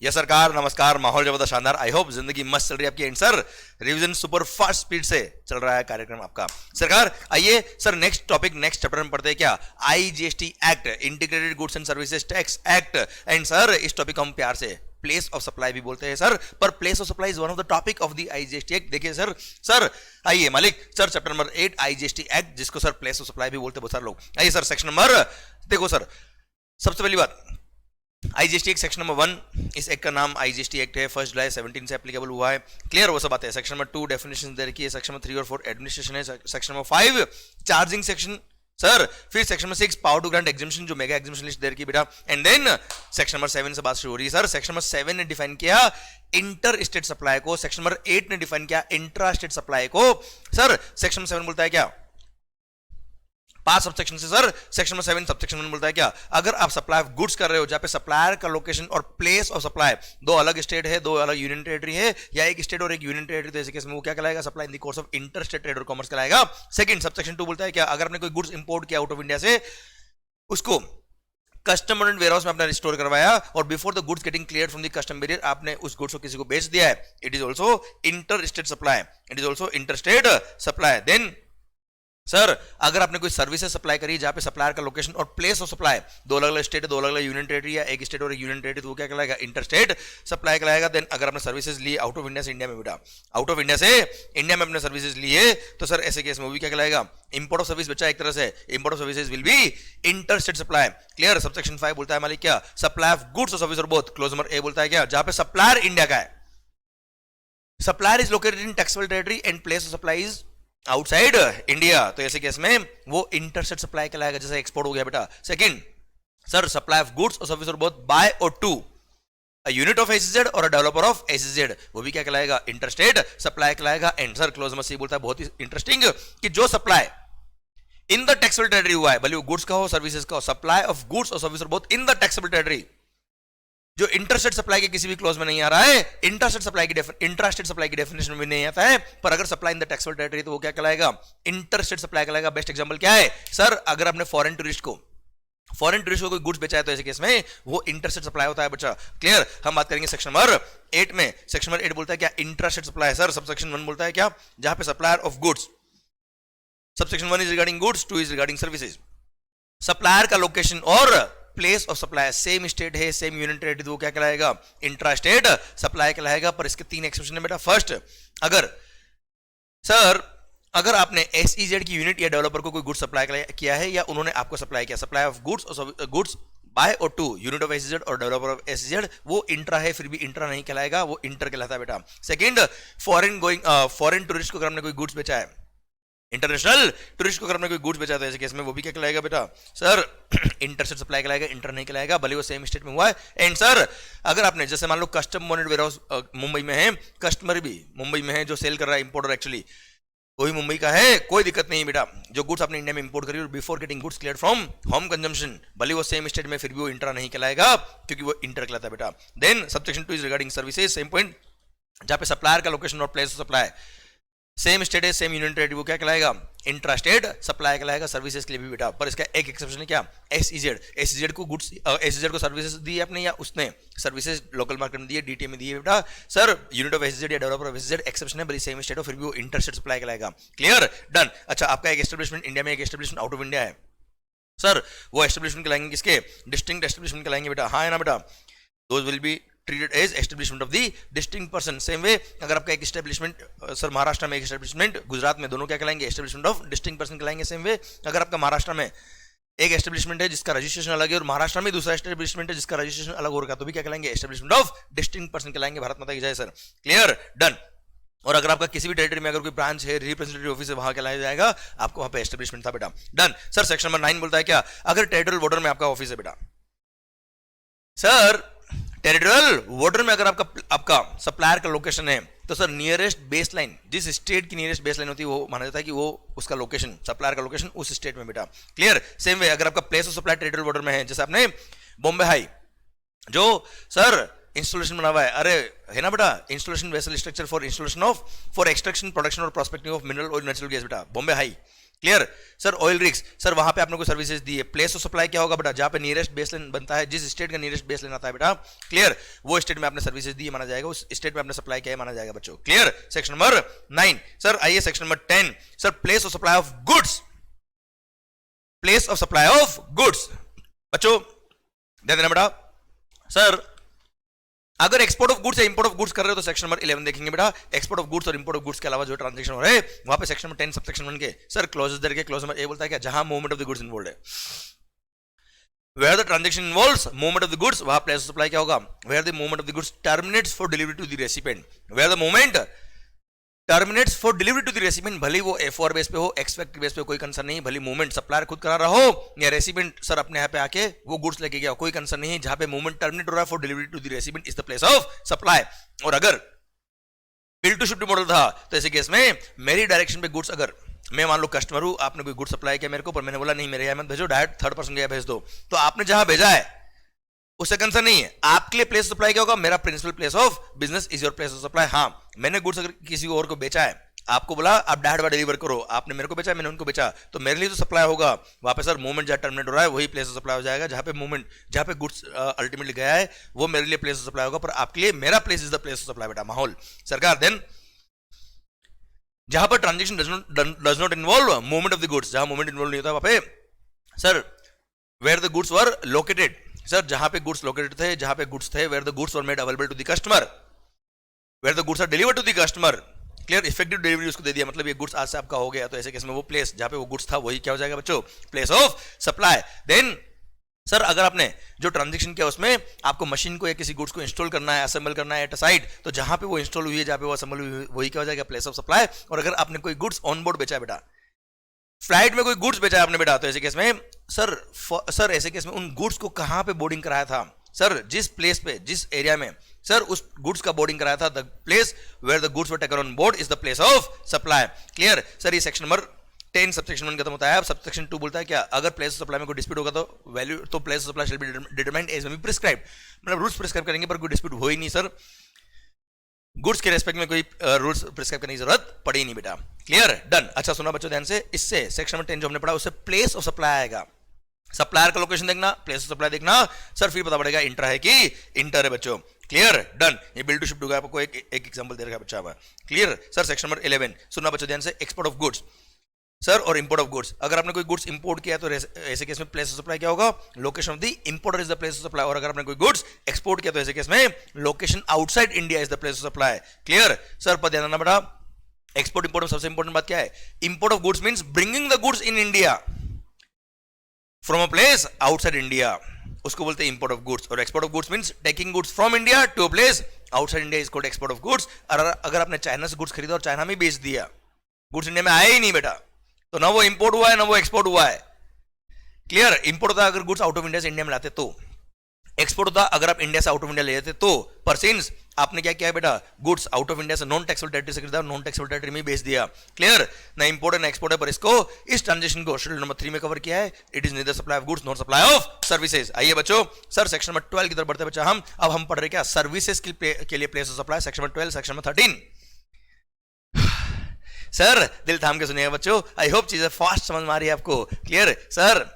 Yes सरकार, नमस्कार। माहौल जबरदस्त, शानदार। आई होप जिंदगी मस्त चल रही है आपकी। And sir, revision super fast speed से चल रहा है कार्यक्रम आपका। सरकार आइए sir, next topic, next chapter में पढ़ते हैं क्या, IGST act, integrated goods and services tax act. And sir, इस टॉपिक को हम प्यार से प्लेस ऑफ सप्लाई भी बोलते हैं सर, पर place of supply is one of the topic of the IGST act. देखिए सर, आइए मालिक sir, chapter number 8 IGST act, जिसको सर प्लेस ऑफ सप्लाई भी बोलते हैं बहुत सारे लोग। आइए सर, सेक्शन नंबर देखो सर, सबसे पहली बात, आईजीएसटी एक्ट सेक्शन नंबर 1, इस एक्ट का नाम आईजीएसटी एक्ट है, 1 जुलाई 17 से एप्लीकेबल हुआ है। क्लियर, वो सब बातें हैं। सेक्शन नंबर 2 डेफिनेशन दे रखी है, सेक्शन नंबर 3 और 4 एडमिनिस्ट्रेशन है, section number 5 charging section sir, फिर section number 6 power to grant exhibition, जो मेगा एग्जिबिशन लिस्ट दे रखी है बेटा। एंड देन सेक्शन नंबर 7 से बात शुरू हो रही है सर। सेक्शन नंबर 7 ने डिफाइन किया इंटर स्टेट सप्लाई को, सेक्शन नंबर 8 ने डिफाइन किया इंट्रा स्टेट सप्लाई को। सर सेक्शन नंबर 7 बोलता है क्या, 5 सबसेक्शन से सर, सेक्शन नंबर 7 सबसेक्शन 1 बोलता है क्या, अगर आप सप्लाई ऑफ गुड्स कर रहे हो जहां पे सप्लायर का लोकेशन और प्लेस ऑफ सप्लाई दो अलग स्टेट है, दो अलग यूनियन टेरिटरी है, या एक स्टेट और एक यूनियन टेरिटरी, तो ऐसे केस में वो क्या कहलाएगा, supply in the course of inter state trade और कॉमर्स कहलाएगा। सेकंड सबसेक्शन 2 बोलता है क्या, अगर आपने कोई गुड्स इंपोर्ट किया आउट ऑफ इंडिया से, उसको कस्टम एंड वेयरहाउस में आपने स्टोर करवाया और before the goods getting cleared from the custom barrier आपने उस गुड्स को किसी को बेच दिया है, it is also inter state supply, it is also inter state supply. Then sir, अगर आपने कोई सर्विसेज सप्लाई करी जहां पे सप्लायर का लोकेशन और प्लेस ऑफ सप्लाई दो अलग अलग स्टेट, दो अलग अलग यूनियन टेरिटरी, या एक स्टेट और एक यूनियन टेरिटरी, तो वो क्या कहलाएगा, इंटर स्टेट सप्लाई कहलाएगा। देन अगर आपने सर्विसेज ली आउट ऑफ इंडिया से इंडिया में, बेटा आउट ऑफ इंडिया से इंडिया में अपने सर्विसेज लिए, तो सर ऐसे केस में वो भी क्या कहलाएगा, इंपोर्ट ऑफ सर्विस बचा एक तरह से, import of services will be inter state supply. Clear. Subsection 5 बोलता है मालिक क्या, सप्लाई ऑफ गुड्स और सर्विस और बोथ, क्लोज नंबर ए बोलता है क्या, जहां पे सप्लायर इंडिया का है, supplier is located in taxable territory and place of supply is outside India, तो ऐसे केस में वो इंटरस्टेट सप्लाई कहलाएगा, जैसे एक्सपोर्ट हो गया बेटा। Second sir, supply of goods और सर्विस और बोथ बाय और to a unit of SEZ और अ डेवलपर ऑफ एसईजेड, वो भी क्या कहलाएगा, इंटरस्टेट सप्लाई कहलाएगा। And sir clause number C बोलता है बहुत ही इंटरेस्टिंग, कि जो supply in the taxable territory हुआ है, भले वो गुड्स का हो सर्विसेज का हो, सप्लाई ऑफ गुड्स और सर्विस और both in the taxable territory, जो इंटरस्टेट सप्लाई के किसी भी क्लॉज में नहीं आ रहा है, इंट्रास्टेट सप्लाई की डेफिनेशन में नहीं आता है, पर अगर supply in the taxable territory तो वो क्या कहलाएगा, इंटरस्टेट सप्लाई कहलाएगा। बेस्ट एग्जांपल क्या है सर, अगर आपने फॉरेन टूरिस्ट को कोई गुड्स बेचा है, तो ऐसे केस में वो इंटरस्टेट सप्लाई होता है बच्चा। क्लियर। हम बात करेंगे सेक्शन नंबर 8 में। सेक्शन नंबर 8 बोलता है क्या, इंट्रास्टेट सप्लाई। सर सबसेक्शन 1 बोलता है क्या, जहां पे supplier of goods, subsection 1 is regarding goods, 2 is regarding services, supplier का लोकेशन और place of supply same state है, सेम यूनियन टेरिटरी, तो वो क्या कहलाएगा, इंट्रा स्टेट सप्लाई कहलाएगा। पर इसके 3 एक्सेप्शन है बेटा। फर्स्ट, अगर आपने एसईजेड की यूनिट या डेवलपर को कोई गुड्स सप्लाई किया है, या उन्होंने आपको सप्लाई किया, सप्लाई ऑफ गुड्स और गुड्स बाय और टू यूनिट ऑफ एसईजेड और डेवलपर ऑफ एसईजेड, वो इंट्रा है, फिर भी इंट्रा नहीं कहलाएगा, वो इंटर कहलाता है बेटा। सेकंड, फॉरेन टूरिस्ट को अगर हमने कोई गुड्स बेचा है, इंटरनेशनल टूरिस्ट को अगर हमने कोई गुड्स बेचा, तो ऐसे केस में वो भी क्या कहलाएगा बेटा, सर इंटरस्टेट सप्लाई कहलाएगा, इंटर नहीं कहलाएगा, भले वो सेम स्टेट में हुआ है। एंड सर, अगर आपने जैसे मान लो कस्टम बॉन्डेड वेयरहाउस मुंबई में है, कस्टमर भी मुंबई में है, जो सेल कर रहा है, इंपोर्टर एक्चुअली वही मुंबई का है, कोई दिक्कत नहीं बेटा। जो गुड्स आपने इंडिया में इंपोर्ट करी और before getting goods cleared from home consumption, भले वो सेम स्टेट में, फिर भी वो इंट्रा नहीं कहलाएगा, क्योंकि वो इंटर कहलाता है बेटा। Then subsection 2 is regarding services, same point, जहां पे सप्लायर का लोकेशन और place of supply same state है, सेम यूनियन टेरिटरी, वो क्या कहलाएगा, इंट्रा स्टेट सप्लाई कहलाएगा। सर्विसेज के लिए भी बेटा, पर इसका एक एक्सेप्शन है क्या, एसईजेड को गुड्स, एसईजेड को सर्विसेज दी आपने, या उसने सर्विसेज लोकल मार्केट में दिए, डीटीए में दिए बेटा, सर यूनिट ऑफ एसईजेड या डेवलपर ऑफ एसईजेड एक्सेप्शन है, भले सेम स्टेट हो, फिर भी वो इंटर स्टेट सप्लाई कहलाएगा। Clear, done. अच्छा, आपका एक एस्टेब्लिशमेंट इंडिया में, एक एस्टेब्लिशमेंट आउट ऑफ इंडिया है, सर वो एस्टेब्लिशमेंट कहलाएंगे किसके, डिस्टिंक्ट एस्टेब्लिशमेंट कहलाएंगे बेटा, हाँ है ना बेटा, those will be treated as establishment of the distinct person। Same way, अगर आपका एक एस्टेब्लिशमेंट सर महाराष्ट्र में, एक एस्टेब्लिशमेंट गुजरात में, दोनों क्या कहलाएंगे, एस्टेब्लिशमेंट ऑफ डिस्टिंक्ट पर्सन कहलाएंगे। सेम वे, अगर आपका महाराष्ट्र में एक एस्टेब्लिशमेंट है जिसका रजिस्ट्रेशन अलग है, और महाराष्ट्र में दूसरा एस्टेब्लिशमेंट है जिसका रजिस्ट्रेशन अलग हो रखा, तो भी क्या कहलाएंगे, एस्टेब्लिशमेंट ऑफ डिस्टिंक्ट पर्सन कहलाएंगे। भारत माता की जय सर। Clear, done. और अगर आपका किसी भी टेरिटरी में अगर कोई ब्रांच है, रिप्रेजेंटेटिव ऑफिस है, वहां कहलाया जाएगा, आपको वहां पे एस्टेब्लिशमेंट था बेटा। डन। सर सेक्शन नंबर 9 बोलता है क्या, अगर टेरिटोरियल बॉर्डर में आपका ऑफिस है बेटा, सर टेरिटोरियल वाटर में अगर आपका आपका सप्लायर का लोकेशन है तो सर नियरेस्ट बेस लाइन, जिस स्टेट की नियरेस्ट बेस लाइन होती है वो माना जाता है कि वो उसका लोकेशन, सप्लायर का लोकेशन उस स्टेट में बेटा। क्लियर। सेम वे अगर आपका place of supply territorial water में है, जैसे आपने बॉम्बे हाई जो सर इंस्टॉलेशन बना हुआ है, अरे है ना बेटा, installation vessel structure for installation of for extraction production और prospecting of mineral oil natural gas बेटा, Bombay high. Clear. Sir oil rigs, sir वहां पे आपने कोई सर्विसेज दी है, प्लेस ऑफ सप्लाई क्या होगा बेटा, जहां पे नियरेस्ट बेसलाइन बनता है, जिस स्टेट का नियरेस्ट बेसलाइन आता है बेटा, क्लियर, वो स्टेट में आपने सर्विसेज दी माना जाएगा, उस स्टेट में आपने सप्लाई किया माना जाएगा बच्चों। क्लियर। Section number 9। सर आइए section number 10। Sir place of supply of goods, place of supply of goods बच्चों ध्यान देना बेटा। सर अगर एक्सपोर्ट ऑफ गुड्स या इंपोर्ट ऑफ गुड्स कर रहे हो तो सेक्शन नंबर 11 देखेंगे बेटा। एक्सपोर्ट ऑफ गुड्स और इंपोर्ट ऑफ गुड्स के अलावा जो ट्रांजैक्शन हो रहे हैं वहां पे सेक्शन नंबर 10 सबसेक्शन 1 के सर क्लॉजेस दे के क्लॉज नंबर ए बोलता है क्या, जहां movement of the goods involve है, where the transaction involves movement of the goods, वहां प्लेस ऑफ सप्लाई क्या होगा, where the movement of the goods terminates for delivery to the recipient, where the movement terminates for delivery to the recipient, भले वो F4 base पे हो, expect base पे कोई concern नहीं, भले मूवमेंट सप्लायर खुद करा रहा हो या रेसिपिएंट सर अपने यहाँ पे आके वो गुड्स लेके गया, कोई कंसर्न नहीं, जहां पे मूवमेंट टर्मिनेट हो रहा है for delivery to the recipient is the place of supply. और अगर बिल्ड टू शिप मॉडल था तो ऐसे केस में मेरी डायरेक्शन पे गुड्स, अगर मैं मान लो कस्टमर हूं, आपने कोई गुड सप्लाई किया मेरे को, पर मैंने बोला नहीं मेरे यहाँ मत भेजो, डायरेक्ट थर्ड पर्सन के यहाँ भेज दो, तो आपने जहां भेजा है उससे कंसर्न नहीं है, आपके लिए प्लेस ऑफ सप्लाई क्या होगा, मेरा principal place of business is your place of supply. हाँ मैंने गुड्स अगर किसी और को बेचा है, आपको बोला आप डायरेक्ट डिलीवर करो, आपने मेरे को बेचा, मैंने उनको बेचा, तो मेरे लिए तो सप्लाई होगा, वहां पे सर मूवमेंट जहां टर्मिनेट हो रहा है वही प्लेस ऑफ सप्लाई हो जाएगा, जहां पे मूवमेंट जहां पे गुड्स अल्टीमेटली गया है वो मेरे लिए प्लेस ऑफ सप्लाई होगा, पर आपके लिए मेरा place is the place of supply बेटा। माहौल सरकार देन जहां पर transaction does not involve movement of the goods, जहां मूवमेंट इन्वॉल्व नहीं होता वहां पे sir where the goods were located, sir जहां पे गुड्स लोकेटेड थे, जहां पे गुड्स थे, where the goods were made available to the customer, where the goods are delivered to the customer. Clear. Effective delivery उसको दे दिया, मतलब ये गुड्स आज से आपका हो गया, तो ऐसे केस में वो प्लेस जहां पे वो गुड्स था वही क्या हो जाएगा बच्चों, place of supply. Then sir अगर आपने जो ट्रांजैक्शन किया उसमें आपको मशीन को या किसी गुड्स को इंस्टॉल करना है, असेंबल करना है एट अ साइड, तो जहां पे वो इंस्टॉल हुई है, जहां पे वो असेंबल हुई है वही क्या हो जाएगा, प्लेस ऑफ सप्लाई। और अगर आपने कोई गुड्स ऑन बोर्ड बेचा है बेटा, फ्लाइट में कोई गुड्स बेचा है आपने बेटा, तो ऐसे केस में सर ऐसे केस में उन गुड्स को कहां पे बोर्डिंग कराया था, सर जिस प्लेस पे, जिस एरिया में सर उस गुड्स का बोर्डिंग कराया था, the place where the goods were taken on board is the place of supply. Clear. Sir ये सेक्शन नंबर 10 सबसेक्शन 1 खत्म होता है। अब सबसेक्शन 2 बोलता है क्या, अगर प्लेस ऑफ सप्लाई में कोई डिस्प्यूट होगा तो वैल्यू तो place of supply shall be determined as may be prescribed, मतलब रूल्स प्रिस्क्राइब करेंगे पर कोई डिस्प्यूट हो ही नहीं सर, गुड्स के रेस्पेक्ट में कोई रूल्स प्रिस्क्राइब करने की जरूरत पड़ी नहीं बेटा। Clear done. अच्छा सुना बच्चों ध्यान से, इससे सेक्शन नंबर 10 जो हमने पढ़ा उससे प्लेस ऑफ सप्लाई आएगा, सप्लायर का लोकेशन देखना, प्लेस ऑफ सप्लाई देखना, सर फिर पता पड़ेगा इंटर है कि इंटर है बच्चों। Clear done. ये बिल्ड टू शिप होगा, आपको एक एग्जांपल दे रखा बच्चा। क्लियर। सर सेक्शन नंबर 11 सुनना बच्चों ध्यान से, एक्सपोर्ट ऑफ गुड्स सर और इंपोर्ट ऑफ गुड्स। अगर आपने कोई गुड्स इंपोर्ट किया तो ऐसे केस में प्लेस ऑफ सप्लाई क्या होगा, location of the importer is the place of supply. और अगर आपने कोई गुड्स एक्सपोर्ट किया तो ऐसे केस में location outside India is the place of supply. Clear. Sir पर ध्यान देना बेटा, एक्सपोर्ट इंपोर्ट में सबसे इंपॉर्टेंट बात क्या है, import of goods means bringing the goods in India from a place outside India, उसको बोलते हैं इंपोर्ट ऑफ गुड्स। और export of goods means taking goods from India to a place outside India is called export of goods. और अगर आपने China से goods खरीदा और चाइना में बेच दिया, गुड्स इंडिया में आया ही नहीं बेटा, तो ना वो इंपोर्ट हुआ है ना वो एक्सपोर्ट हुआ है। क्लियर। इंपोर्ट होता अगर गुड्स आउट ऑफ इंडिया से इंडिया में लाते तो, एक्सपोर्ट होता अगर आप इंडिया से आउट ऑफ इंडिया ले जाते तो। पर सिंस आपने क्या किया बेटा, गुड्स आउट ऑफ इंडिया से नॉन टैक्सेबल टेरिटरी से खरीदा, नॉन टैक्सेबल टेरिटरी में बेच दिया। क्लियर। ना इंपोर्ट है ना एक्सपोर्ट है, पर इसको इस ट्रांजेक्शन को शेड्यूल नंबर 3 में कवर किया है। It is neither supply of goods not supply of services. आइए बच्चों सर सेक्शन नंबर 12 की तरफ बढ़ते बच्चा हम। अब हम पढ़ रहे क्या, सर्विसेज के लिए place of supply, section number 12 section number 13। Sir दिल थाम के सुनिएगा बच्चों, आई होप चीजें फास्ट समझ में आ रही है आपको। Clear. Sir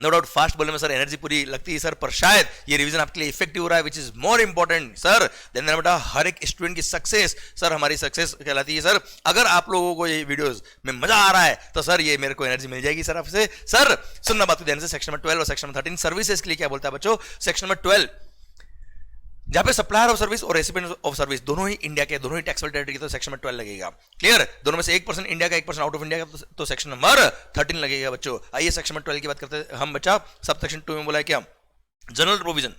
no doubt fast बोलने में सर एनर्जी पूरी लगती है सर, पर शायद ये रिवीजन आपके लिए इफेक्टिव हो रहा है, which is more important sir then बेटा हर एक स्टूडेंट की सक्सेस। सर हमारी सक्सेस कहलाती है सर, अगर आप लोगों को ये वीडियोस में मजा आ रहा है तो सर ये मेरे को एनर्जी मिल जाएगी सर आपसे। सर सुनना बात को ध्यान से, सेक्शन नंबर 12 और सेक्शन नंबर 13 सर्विसेज के लिए क्या बोलता है बच्चों। सेक्शन नंबर 12 जहां पे सप्लायर ऑफ सर्विस और रेसिपिएंट ऑफ सर्विस दोनों ही इंडिया के, दोनों ही टैक्सेबल टेरिटरी के, तो सेक्शन नंबर 12 लगेगा। क्लियर। दोनों में से 1% इंडिया का 1% आउट ऑफ इंडिया का, तो सेक्शन नंबर 13 लगेगा बच्चों। आइए सेक्शन नंबर 12 की बात करते हैं हम बच्चा। सब सेक्शन 2 में बोला है क्या, general provision.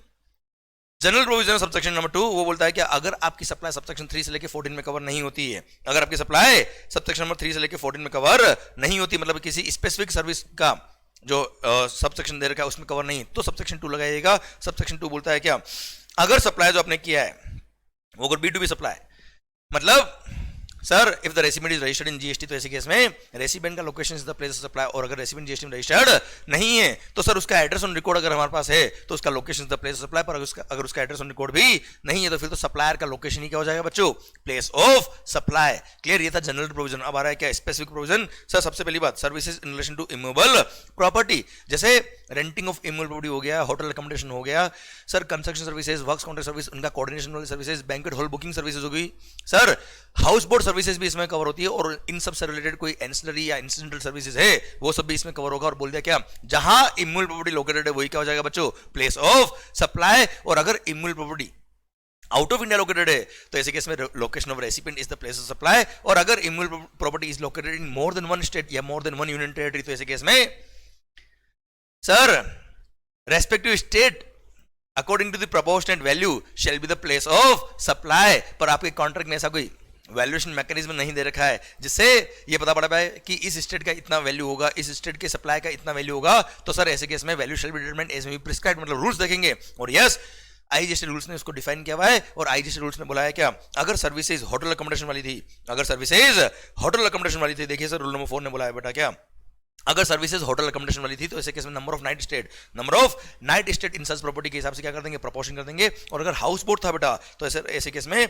General provision subsection number 2 वो बोलता है कि अगर आपकी सप्लाई सबसेक्शन 3 से लेकर 14 में कवर नहीं होती है, अगर आपकी सप्लाई सबसेक्शन नंबर 3 से लेकर 14 में कवर नहीं होती, मतलब किसी स्पेसिफिक सर्विस का जो सबसेक्शन दे रखा है उसमें कवर नहीं, तो सबसेक्शन 2 लगाइएगा। सबसेक्शन 2 बोलता है क्या, अगर सप्लाई जो आपने किया है वो अगर B2B सप्लाई, मतलब sir if the recipient is registered in GST, तो ऐसे केस में रेसिपिएंट का location is the place of supply, और अगर रेसिपिएंट जीएसटी में रजिस्टर्ड नहीं है तो सर उसका एड्रेस ऑन रिकॉर्ड अगर हमारे पास है तो उसका location is the place of supply, पर अगर उसका एड्रेस ऑन रिकॉर्ड भी नहीं है तो फिर तो सप्लायर का लोकेशन ही क्या हो जाएगा बच्चों, प्लेस ऑफ सप्लाई। क्लियर, ये था जनरल प्रोविजन। अब आ रहा है क्या स्पेसिफिक प्रोविजन। सर सबसे पहली बात, services in relation to immovable property, जैसे रेंटिंग ऑफ इमूवेबल प्रॉपर्टी हो गया, होटल अकोमोडेशन हो गया, sir construction services, works contract service, उनका कोऑर्डिनेशन वाली services, banquet hall booking services होगी, सर हाउस बोट सर्विसेज भी इसमें कवर होती है, और इन सब से रिलेटेड कोई एंसिलरी या इंसिडेंटल सर्विसेज है वो सब भी इसमें कवर होगा। और बोल दिया क्या, जहां इमूवेबल प्रॉपर्टी लोकेटेड है वही क्या हो जाएगा बच्चों, प्लेस ऑफ सप्लाई। और अगर immovable property out of India located है तो ऐसे केस में location of recipient is the place of supply. और अगर immovable property is located in more than one state या more than one union territory, तो ऐसे केस में sir respective state according to the proportionate value shall be the place of supply. पर आपके contract में ऐसा कोई वैल्यूएशन मैकेनिज्म नहीं दे रखा है जिससे ये पता पड़ा है कि इस स्टेट का इतना वैल्यू होगा, इस स्टेट के सप्लाई का इतना वैल्यू होगा, तो सर ऐसे केस में value shall be determined as may be prescribed, मतलब रूल्स देखेंगे। और यस, आईजीएसटी रूल्स ने उसको डिफाइन किया हुआ है, और आईजीएसटी रूल्स ने बोला है क्या, अगर सर्विसेज होटल अकोमोडेशन वाली थी, अगर सर्विसेज होटल अकोमोडेशन वाली थी, देखिए सर रूल नंबर 4 ने बोला है बेटा क्या, अगर सर्विसेज होटल अकोमोडेशन वाली थी तो ऐसे केस में number of night state in such property के हिसाब से क्या कर देंगे, प्रोपोर्शन कर देंगे। और अगर हाउस बोट था बेटा तो ऐसे केस में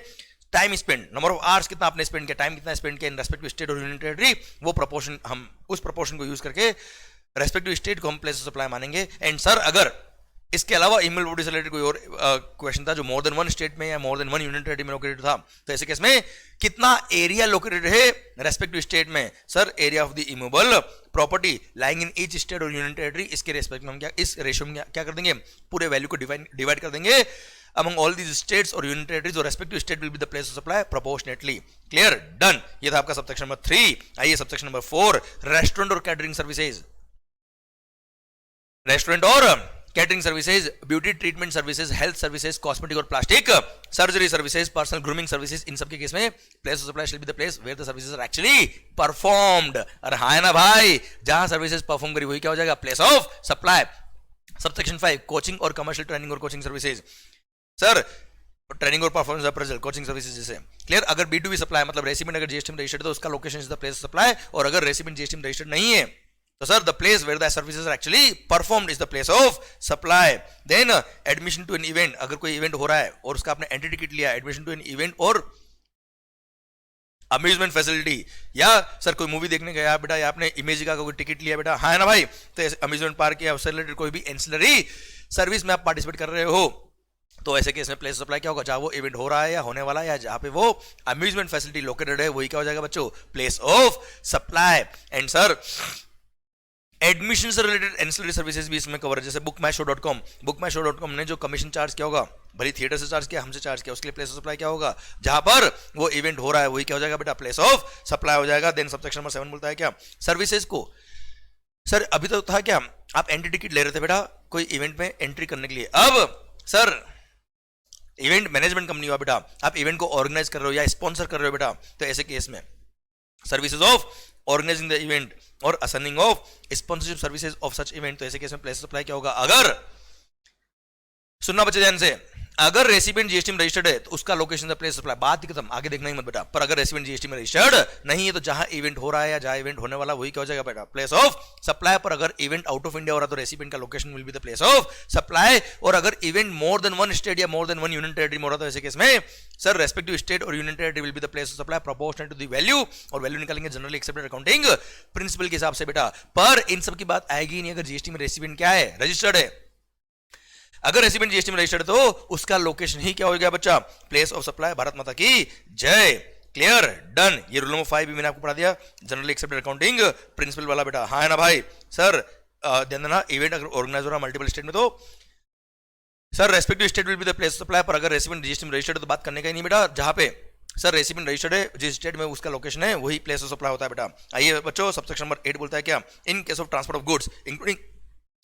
time spend, number of hours कितना आपने स्पेंड किया, टाइम कितना स्पेंड किया इन रेस्पेक्टिव स्टेट और यूनियन टेरिटरी, वो प्रोपोर्शन, हम उस प्रोपोर्शन को यूज करके रेस्पेक्टिव स्टेट को हम प्लेस ऑफ सप्लाई मानेंगे। एंड सर अगर इसके अलावा इमूवेबल प्रॉपर्टी से रिलेटेड कोई और क्वेश्चन था जो मोर देन वन स्टेट में या more than one union territory में लोकेटेड था, तो ऐसे केस में कितना एरिया लोकेटेड है रेस्पेक्टिव स्टेट में, sir area of the immovable property lying in each state और यूनियन टेरिटरी, इसके रेस्पेक्ट में हम क्या, इस रेशियो में क्या कर देंगे, पूरे वैल्यू को डिवाइड कर देंगे among all these states or union territories, or respective state will be the place of supply proportionately. Clear, done. ये था आपका सबसेक्शन नंबर 3। आइए सबसेक्शन नंबर 4, रेस्टोरेंट और कैटरिंग सर्विसेज। रेस्टोरेंट और catering services, beauty treatment services, health services, cosmetic और plastic surgery services, personal grooming services, इन सब के केस में place of supply shall be the place where the services are actually performed. अरे हां ना भाई, जहां सर्विसेज परफॉर्म करी वही क्या हो जाएगा, place of supply. Subsection 5, coaching और कमर्शियल ट्रेनिंग और कोचिंग सर्विसेज, सर ट्रेनिंग और परफॉर्मेंस अप्रेजल, कोचिंग सर्विसेज जैसे। क्लियर, अगर B2B सप्लाई मतलब रेसिपिएंट अगर जीएसटी में रजिस्टर्ड है तो उसका location is the place of supply, और अगर रेसिपिएंट जीएसटी में रजिस्टर्ड नहीं है तो sir the place where the services are actually performed is the place of supply. Then admission to an event, अगर कोई इवेंट हो रहा है और उसका आपने एंट्री टिकट लिया, एडमिशन टू एन इवेंट और अम्यूजमेंट फैसिलिटी, या सर कोई मूवी देखने गया बेटा, या आपने इमेजिका का कोई टिकट लिया बेटा, हाँ है ना भाई, तो अम्यूजमेंट पार्क या उससे रिलेटेड कोई भी एंसिलरी सर्विस में आप पार्टिसिपेट कर रहे हो, तो ऐसे केस में प्लेस सप्लाई क्या होगा, जहां वो इवेंट हो रहा है या होने वाला है या जहां पे वो अम्यूजमेंट फैसिलिटी लोकेटेड है वही क्या हो जाएगा बच्चों, place of supply. And sir admission से रिलेटेड एंसिलरी सर्विसेज भी इसमें कवर है, जैसे bookmyshow.com ने जो कमीशन चार्ज किया होगा, भले थिएटर से चार्ज किया, हमसे चार्ज किया, उसके लिए प्लेस ऑफ सप्लाई क्या होगा, जहां पर वो इवेंट हो रहा है वही क्या हो जाएगा बेटा, प्लेस ऑफ सप्लाई हो जाएगा। देन सबसेक्शन नंबर 7 बोलता है क्या, सर्विसेज को, सर अभी तो था क्या, आप एंट्री टिकट ले रहे थे बेटा कोई इवेंट में एंट्री करने के लिए, अब सर इवेंट मैनेजमेंट कंपनी हुआ बेटा, आप इवेंट को ऑर्गेनाइज कर रहे हो या स्पॉन्सर कर रहे हो बेटा, तो ऐसे केस में services of organising the event और assigning of sponsorship services of such event, तो ऐसे केस में प्लेस सप्लाई क्या होगा, अगर सुनना बच्चे ध्यान से, अगर रेसिपिएंट जीएसटी में रजिस्टर्ड है तो उसका लोकेशन द प्लेस सप्लाई, बात ही खत्म, आगे देखना ही मत बेटा। पर अगर रेसिपिएंट जीएसटी में रजिस्टर्ड नहीं है तो जहां इवेंट हो रहा है या जहां इवेंट होने वाला वही क्या हो जाएगा बेटा, प्लेस ऑफ सप्लाई। पर अगर इवेंट आउट ऑफ इंडिया हो रहा है तो रेसिपिएंट का location will be the place of supply. और अगर event more than one state या more than one union territory में हो रहा है तो ऐसे केस में सर रेस्पेक्टिव स्टेट और union territory will be the place of supply proportional to the value, और वैल्यू निकालेंगे जनरली एक्सेप्टेड अकाउंटिंग प्रिंसिपल के हिसाब से बेटा। पर इन सब की बात आएगी नहीं अगर जीएसटी में रेसिपिएंट क्या है, रजिस्टर्ड है। अगर रेसिपिएंट जीएसटी में रजिस्टर्ड तो उसका लोकेशन ही क्या हो गया बच्चा, place of supply. Bharat Mata की जय। Clear, done. ये रूल नंबर 5 भी मैंने आपको पढ़ा दिया, जनरली एक्सेप्टेड अकाउंटिंग प्रिंसिपल वाला बेटा, हाँ है ना भाई। सर ध्यान देना, इवेंट अगर ऑर्गेनाइज हो रहा मल्टीपल स्टेट में तो sir respective state will be the place of supply. पर अगर रेसिपिएंट जीएसटी में रजिस्टर्ड तो बात करने का ही नहीं बेटा, जहां पे सर रेसिपिएंट रजिस्टर्ड है जिस स्टेट में उसका लोकेशन है वही प्लेस ऑफ सप्लाई होता है बेटा। आइए बच्चों, सबसेक्शन नंबर 8 बोलता है क्या, in case of transport of goods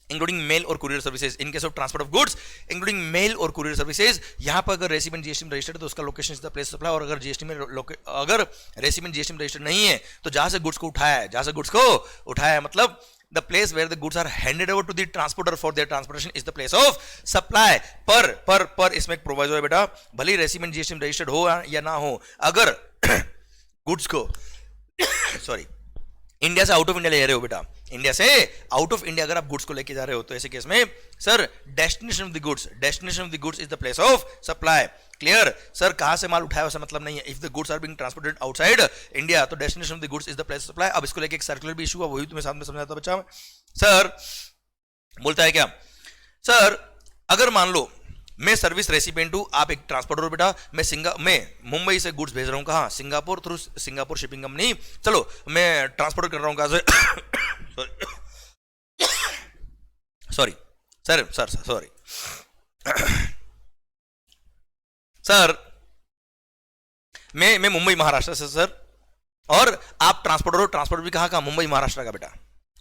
including mail और courier services, in case of transport of goods including mail और कुरियर सर्विसेज, यहां पर अगर रेसिपिएंट जीएसटी में रजिस्टर्ड है तो उसका location is the place supply. और अगर जीएसटी में अगर रेसिपिएंट जीएसटी में रजिस्टर्ड नहीं है तो जहां से गुड्स को उठाया है, जहां से गुड्स को उठाया है मतलब the place where the goods are handed over to the transporter for their transportation is the place of supply. पर इसमें एक प्रोवाइजो है बेटा, भले रेसिडेंट जीएसटी में रजिस्टर्ड हो या ना हो, अगर गुड्स को सॉरी इंडिया से आउट ऑफ इंडिया ले रहे हो बेटा, इंडिया से आउट ऑफ इंडिया अगर आप गुड्स को लेके जा रहे हो तो ऐसे केस में sir destination of the goods is the place of supply. Clear sir, कहां से माल उठाया वैसा मतलब नहीं है. If the goods are being transported outside India तो destination of the goods is the place of supply. अब इसको लेके एक सर्कुलर भी इशू हुआ, वही तुम्हें साथ में समझाता बच्चा. सर बोलता है क्या, सर अगर मान लो मैं सर्विस रेसिपिएंट हूं, आप एक ट्रांसपोर्टर हो बेटा, मैं मुंबई से गुड्स भेज रहा हूं, कहां, Singapore, through Singapore shipping company. चलो मैं ट्रांसपोर्ट कर रहा हूं कहां से सॉरी सॉरी सर मैं मुंबई महाराष्ट्र से सर, और आप ट्रांसपोर्टर हो, ट्रांसपोर्टर भी कहां, मुंबई महाराष्ट्र का बेटा,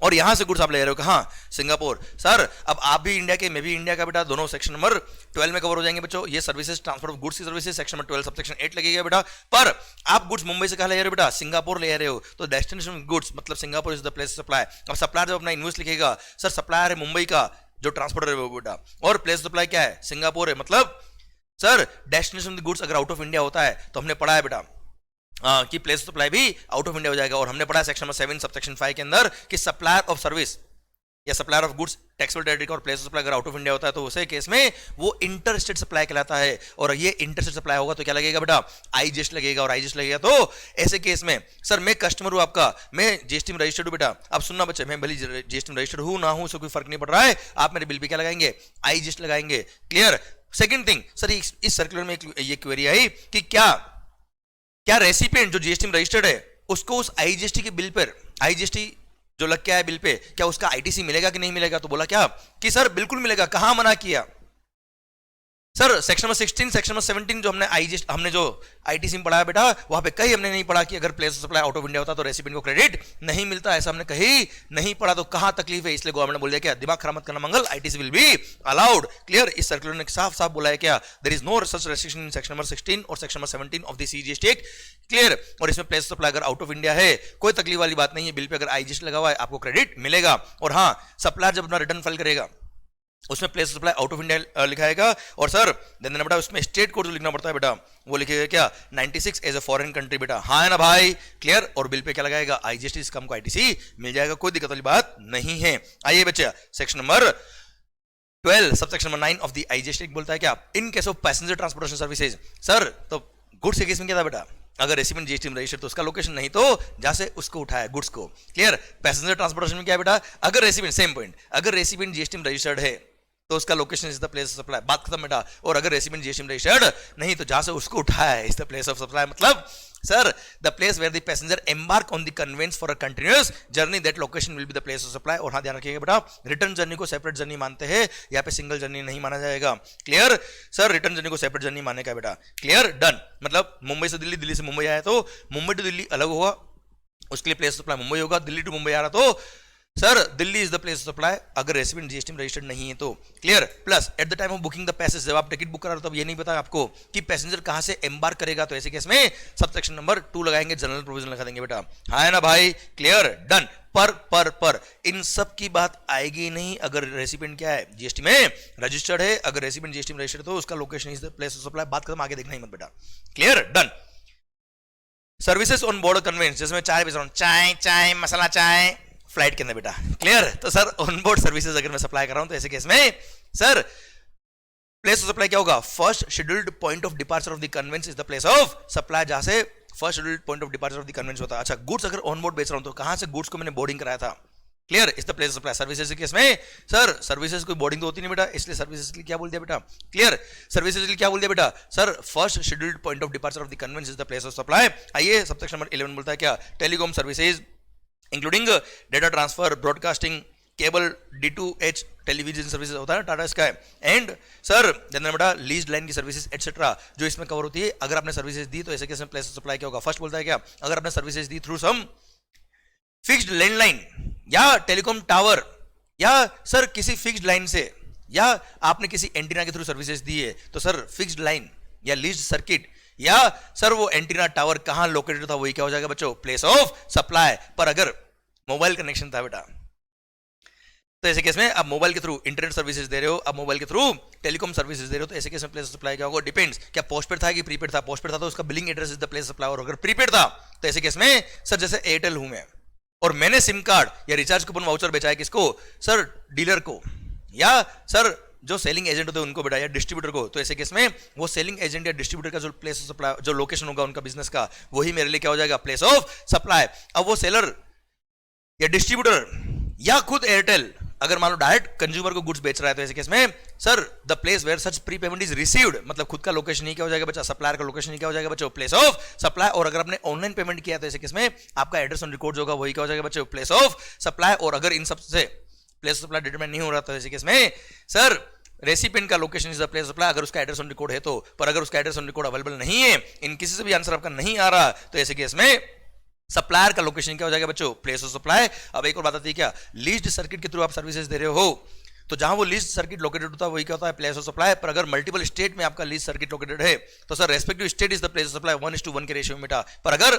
और यहां से गुड्स आप ले रहे हो कहां, सिंगापुर. सर अब आप भी इंडिया के, मैं भी इंडिया का बेटा, दोनों सेक्शन नंबर 12 में कवर हो जाएंगे बच्चों. ये सर्विसेज ट्रांसपोर्ट ऑफ गुड्स की सर्विसेज सेक्शन नंबर 12 सबसेक्शन 8 लगेगा बेटा. पर आप गुड्स मुंबई से कहां ले रहे हो बेटा, सिंगापुर ले रहे हो, तो डेस्टिनेशन गुड्स मतलब Singapore is the place supply. अब सप्लायर जब अपना इन्वॉइस लिखेगा, सर सप्लायर है मुंबई का, जो ट्रांसपोर्टर है वो बेटा, और प्लेस सप्लाई क्या है, सिंगापुर है. मतलब sir destination of the goods अगर आउट ऑफ इंडिया होता है तो हमने पढ़ा है बेटा कि प्लेस सप्लाई भी आउट ऑफ इंडिया हो जाएगा. और हमने पढ़ा सेक्शन नंबर 7 सबसेक्शन 5 के अंदर कि सप्लायर ऑफ सर्विस या supplier of goods taxable territory का और प्लेस सप्लाई अगर आउट ऑफ इंडिया होता है तो उसे केस में वो इंटर स्टेट सप्लाई कहलाता है. और ये इंटर स्टेट सप्लाई होगा तो क्या लगेगा बेटा, आईजीएसटी लगेगा, और आईजीएसटी लगेगा तो ऐसे केस में सर मैं कस्टमर हूं आपका, मैं जीएसटी में रजिस्टर्ड हूं बेटा. अब सुनना बच्चे, मैं भले जीएसटी में रजिस्टर्ड हूं ना हूं उससे कोई फर्क नहीं पड़ रहा है, आप मेरे बिल पे क्या लगाएंगे, आईजीएसटी लगाएंगे. क्लियर. सेकंड थिंग सर, इस सर्कुलर में ये क्वेरी आई कि क्या रेसिपिएंट जो जीएसटी में रजिस्टर्ड है उसको उस आईजीएसटी के बिल पर, आईजीएसटी जो लग के आया बिल पे, क्या उसका आईटीसी मिलेगा कि नहीं मिलेगा. तो बोला क्या कि सर बिल्कुल मिलेगा. कहां मना किया sir, section number 16 section number 17 जो हमने जो आईटीसी में पढ़ा है बेटा, वहां पे कहीं हमने नहीं पढ़ा कि अगर place of supply out of India होता तो रेसिपिएंट को क्रेडिट नहीं मिलता, ऐसा हमने कहीं नहीं पढ़ा. तो कहां तकलीफ है, इसलिए गवर्नमेंट ने बोल दिया क्या, दिमाग खराब मत करना Mangal, ITC will be allowed. Clear. इस सर्कुलर ने साफ साफ बोला है क्या, there is no such restriction in section number 16 और section number 17 of the CGST act. Clear. और इसमें प्लेस ऑफ सप्लाई अगर आउट ऑफ इंडिया है, कोई तकलीफ वाली बात नहीं है, बिल पे अगर आईजीएसटी लगा हुआ है आपको क्रेडिट मिलेगा. और हाँ, सप्लायर जब अपना रिटर्न फाइल करेगा उसमें place supply out of India लिखाएगा. और सर देना बेटा उसमें स्टेट कोड जो लिखना पड़ता है बेटा, वो लिखेगा क्या, 96 एज अ फॉरेन कंट्री बेटा. हाँ है ना भाई. क्लियर. और बिल पे क्या लगाएगा, आईजीएसटी, इसका हमको आईटीसी मिल जाएगा, कोई दिक्कत वाली बात नहीं है. आइए बच्चे, section number 12 subsection number 9 of the IGST बोलता है क्या, in case of passenger transportation services. Sir तो गुड्स के केस में क्या था बेटा, अगर रेसिपिएंट जीएसटी में रजिस्टर्ड तो उसका लोकेशन, नहीं तो जहां से उसको उठाया गुड्स को. क्लियर. पैसेंजर ट्रांसपोर्टेशन में क्या है बेटा, अगर रेसिपिएंट, सेम पॉइंट, अगर रेसिपिएंट जीएसटी में रजिस्टर्ड है तो उसका location is the place of supply, बात खत्म बेटा. और अगर रेसिपिएंट जीएसटी में रजिस्टर्ड नहीं तो जहां से उसको उठाया है is the place of supply. मतलब sir the place where the passenger embark on the conveyance for a continuous journey, that location will be the place of supply. और हाँ ध्यान रखिएगा बेटा, रिटर्न जर्नी को सेपरेट जर्नी मानते हैं, यहाँ पे सिंगल जर्नी नहीं माना जाएगा. क्लियर. सर रिटर्न जर्नी को सेपरेट जर्नी मानने का बेटा. क्लियर. डन. मतलब मुंबई से दिल्ली, दिल्ली से मुंबई आया तो मुंबई टू दिल्ली अलग होगा, उसके लिए प्लेस ऑफ सप्लाई मुंबई होगा. दिल्ली टू मुंबई आ रहा तो sir Delhi is the place of supply अगर रेसिडेंट जीएसटी में रजिस्टर्ड नहीं है तो. Clear. Plus at the time of booking the passage, जब आप टिकट बुक करा रहे हो तब ये नहीं पता आपको कि पैसेंजर कहां से एम्बार्क करेगा, तो ऐसे केस में सबसेक्शन नंबर 2 लगाएंगे, जनरल प्रोविजन लगा देंगे बेटा. हाँ है ना भाई. क्लियर. डन. पर इन सब की बात आएगी नहीं अगर रेसिडेंट क्या है, जीएसटी में रजिस्टर्ड है. अगर रेसिडेंट जीएसटी में रजिस्टर्ड तो उसका location is the place of supply. बात खत्म, आगे देखना ही मत बेटा. Clear. Done. Services on board conveyance, जिसमें चाय बेच रहा हूं, चाय मसाला चाय फ्लाइट के अंदर बेटा. क्लियर. तो सर ऑन बोर्ड सर्विसेज अगर मैं सप्लाई कर रहा हूं तो ऐसे केस में सर प्लेस ऑफ सप्लाई क्या होगा, first scheduled point of departure of the conveyance is the place of supply, जहां से first scheduled point of departure of the conveyance होता है. अच्छा, गुड्स अगर ऑन बोर्ड बेच रहा हूं तो कहां से गुड्स को मैंने बोर्डिंग कराया था. Clear. Is the place of supply. Services के केस में सर सर्विसेज कोई बोर्डिंग तो होती नहीं बेटा, इसलिए सर्विसेज के लिए क्या बोल दिया बेटा. क्लियर. सर्विसेज के लिए क्या बोल दिया बेटा, sir first scheduled point of departure of the conveyance is the place of supply. आइए सबसेक्शन नंबर 11 बोलता है क्या, telecom services including data transfer, broadcasting, cable, D2H television services होता है Tata sky, and sir general बेटा लीज लाइन की services etcetera जो इसमें कवर होती है. अगर आपने सर्विसेज दी तो ऐसे केस में प्लेस ऑफ सप्लाई क्या होगा. फर्स्ट बोलता है क्या, अगर आपने services the through some fixed landline या टेलीकॉम टावर, या सर किसी फिक्स्ड लाइन से, या आपने किसी एंटीना के थ्रू सर्विसेज दी है तो सर फिक्स्ड लाइन या लीज सर्किट, या सर वो एंटीना टावर कहां लोकेटेड था वही क्या हो जाएगा बच्चों, प्लेस ऑफ सप्लाई. पर अगर मोबाइल कनेक्शन था बेटा, तो ऐसे केस में आप मोबाइल के थ्रू इंटरनेट सर्विसेज दे रहे हो, आप मोबाइल के थ्रू टेलीकॉम सर्विसेज दे रहे हो, तो ऐसे केस में प्लेस ऑफ सप्लाई क्या होगा? डिपेंड्स। क्या पोस्टपेड था कि प्रीपेड था? पोस्टपेड था तो उसका billing address is the place of supply, और अगर प्रीपेड था तो ऐसे केस में सर जैसे एयरटेल हूं मैं और मैंने सिम कार्ड या रिचार्ज कूपन वाउचर बेचा है किसको? सर डीलर को, या सर जो सेलिंग एजेंट होते हैं उनको बेटा, या डिस्ट्रीब्यूटर को। तो ऐसे केस में वो सेलिंग एजेंट या डिस्ट्रीब्यूटर का जो प्लेस ऑफ सप्लाई, जो लोकेशन होगा उनका बिजनेस का, वही मेरे लिए क्या हो जाएगा? Place of supply. अब वो सेलर या डिस्ट्रीब्यूटर या खुद एयरटेल अगर मान लो डायरेक्ट कंज्यूमर को गुड्स बेच रहा है, तो ऐसे केस में sir the place where such prepayment is received, मतलब खुद का लोकेशन ही क्या हो जाएगा बच्चा? सप्लायर का लोकेशन ही क्या हो जाएगा बच्चों? Place of supply. और अगर आपने ऑनलाइन पेमेंट किया तो ऐसे केस में आपका एड्रेस ऑन रिकॉर्ड होगा, वही क्या हो जाएगा बच्चों? Place of supply. और अगर इन सबसे प्लेस ऑफ सप्लाई डिटरमाइन नहीं हो रहा तो ऐसे केस में सर रेसिपिएंट का location is the place of supply, अगर उसका एड्रेस ऑन रिकॉर्ड है तो। पर अगर उसका एड्रेस ऑन रिकॉर्ड अवेलेबल नहीं है, इन किसी से भी आंसर आपका नहीं आ रहा, तो ऐसे केस में सप्लायर का लोकेशन क्या हो जाएगा बच्चों? Place of supply. अब एक और बात आती है, क्या लीज्ड सर्किट के थ्रू आप सर्विसेज दे रहे हो, तो जहां वो लीज्ड सर्किट लोकेटेड होता है वही क्या होता है? Place of supply. पर अगर मल्टीपल स्टेट में आपका लीज्ड सर्किट लोकेटेड है तो sir respective state is the place of supply, 1:1 के रेशियो में बेटा। पर अगर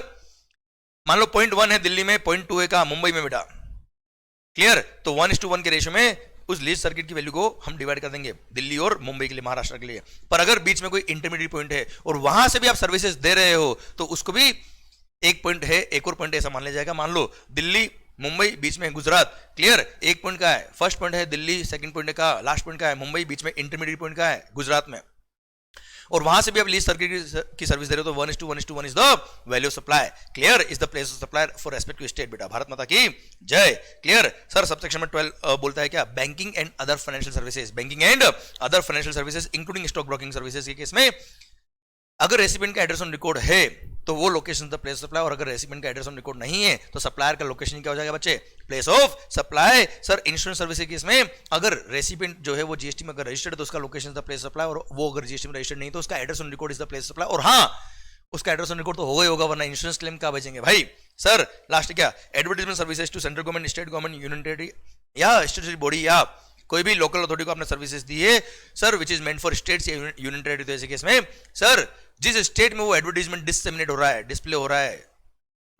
मान लो 0.1 है दिल्ली में, 0.2 है कहां? मुंबई में बेटा। क्लियर? तो 1:1 के रेशियो में उस लीज सर्किट की वैल्यू को हम डिवाइड कर देंगे दिल्ली और मुंबई के लिए, महाराष्ट्र के लिए। पर अगर बीच में कोई इंटरमीडिएट पॉइंट है और वहां से भी आप सर्विसेज दे रहे हो तो उसको भी एक पॉइंट है, एक और पॉइंट ऐसा मान लिया जाएगा। मान लो दिल्ली मुंबई, बीच में गुजरात। क्लियर? एक पॉइंट का है, फर्स्ट पॉइंट है दिल्ली, सेकंड पॉइंट का, लास्ट पॉइंट का है मुंबई, बीच में इंटरमीडिएट पॉइंट का है गुजरात में, और वहां से भी आप लीज सर्किट की सर्विस दे रहे हो, तो 1:1 is the value of supply. Clear? Is the place of supply for respective state बेटा। भारत माता की जय। क्लियर? सर सबसेक्शन में 12 बोलता है क्या? Banking and other financial services. Banking and other financial services including stock broking services के case में अगर रेसिपिएंट का एड्रेस ऑन रिकॉर्ड है तो वो location the place of supply, और अगर रेसिपिएंट का एड्रेस ऑन रिकॉर्ड नहीं है तो सप्लायर का लोकेशन क्या हो जाएगा बच्चे? Place of supply. Sir insurance service के केस में अगर रेसिपिएंट जो है वो जीएसटी में अगर रजिस्टर्ड है तो उसका location the place of supply, और वो अगर जीएसटी में रजिस्टर्ड नहीं तो उसका address on record is the place of supply. और हाँ, उसका एड्रेस ऑन रिकॉर्ड तो होगा ही होगा, वरना इंश्योरेंस क्लेम कहां भेजेंगे भाई? सर लास्ट क्या? Advertisement services to central government, state government, union territory या स्टेटरी बॉडी या कोई भी लोकल अथॉरिटी को आपने सर्विसेज दी है sir, which is meant for states या यूनियन टेरिटरी। तो ऐसे केस में सर जिस स्टेट में वो एडवर्टाइजमेंट डिससेमिनेट हो रहा है, डिस्प्ले हो रहा है,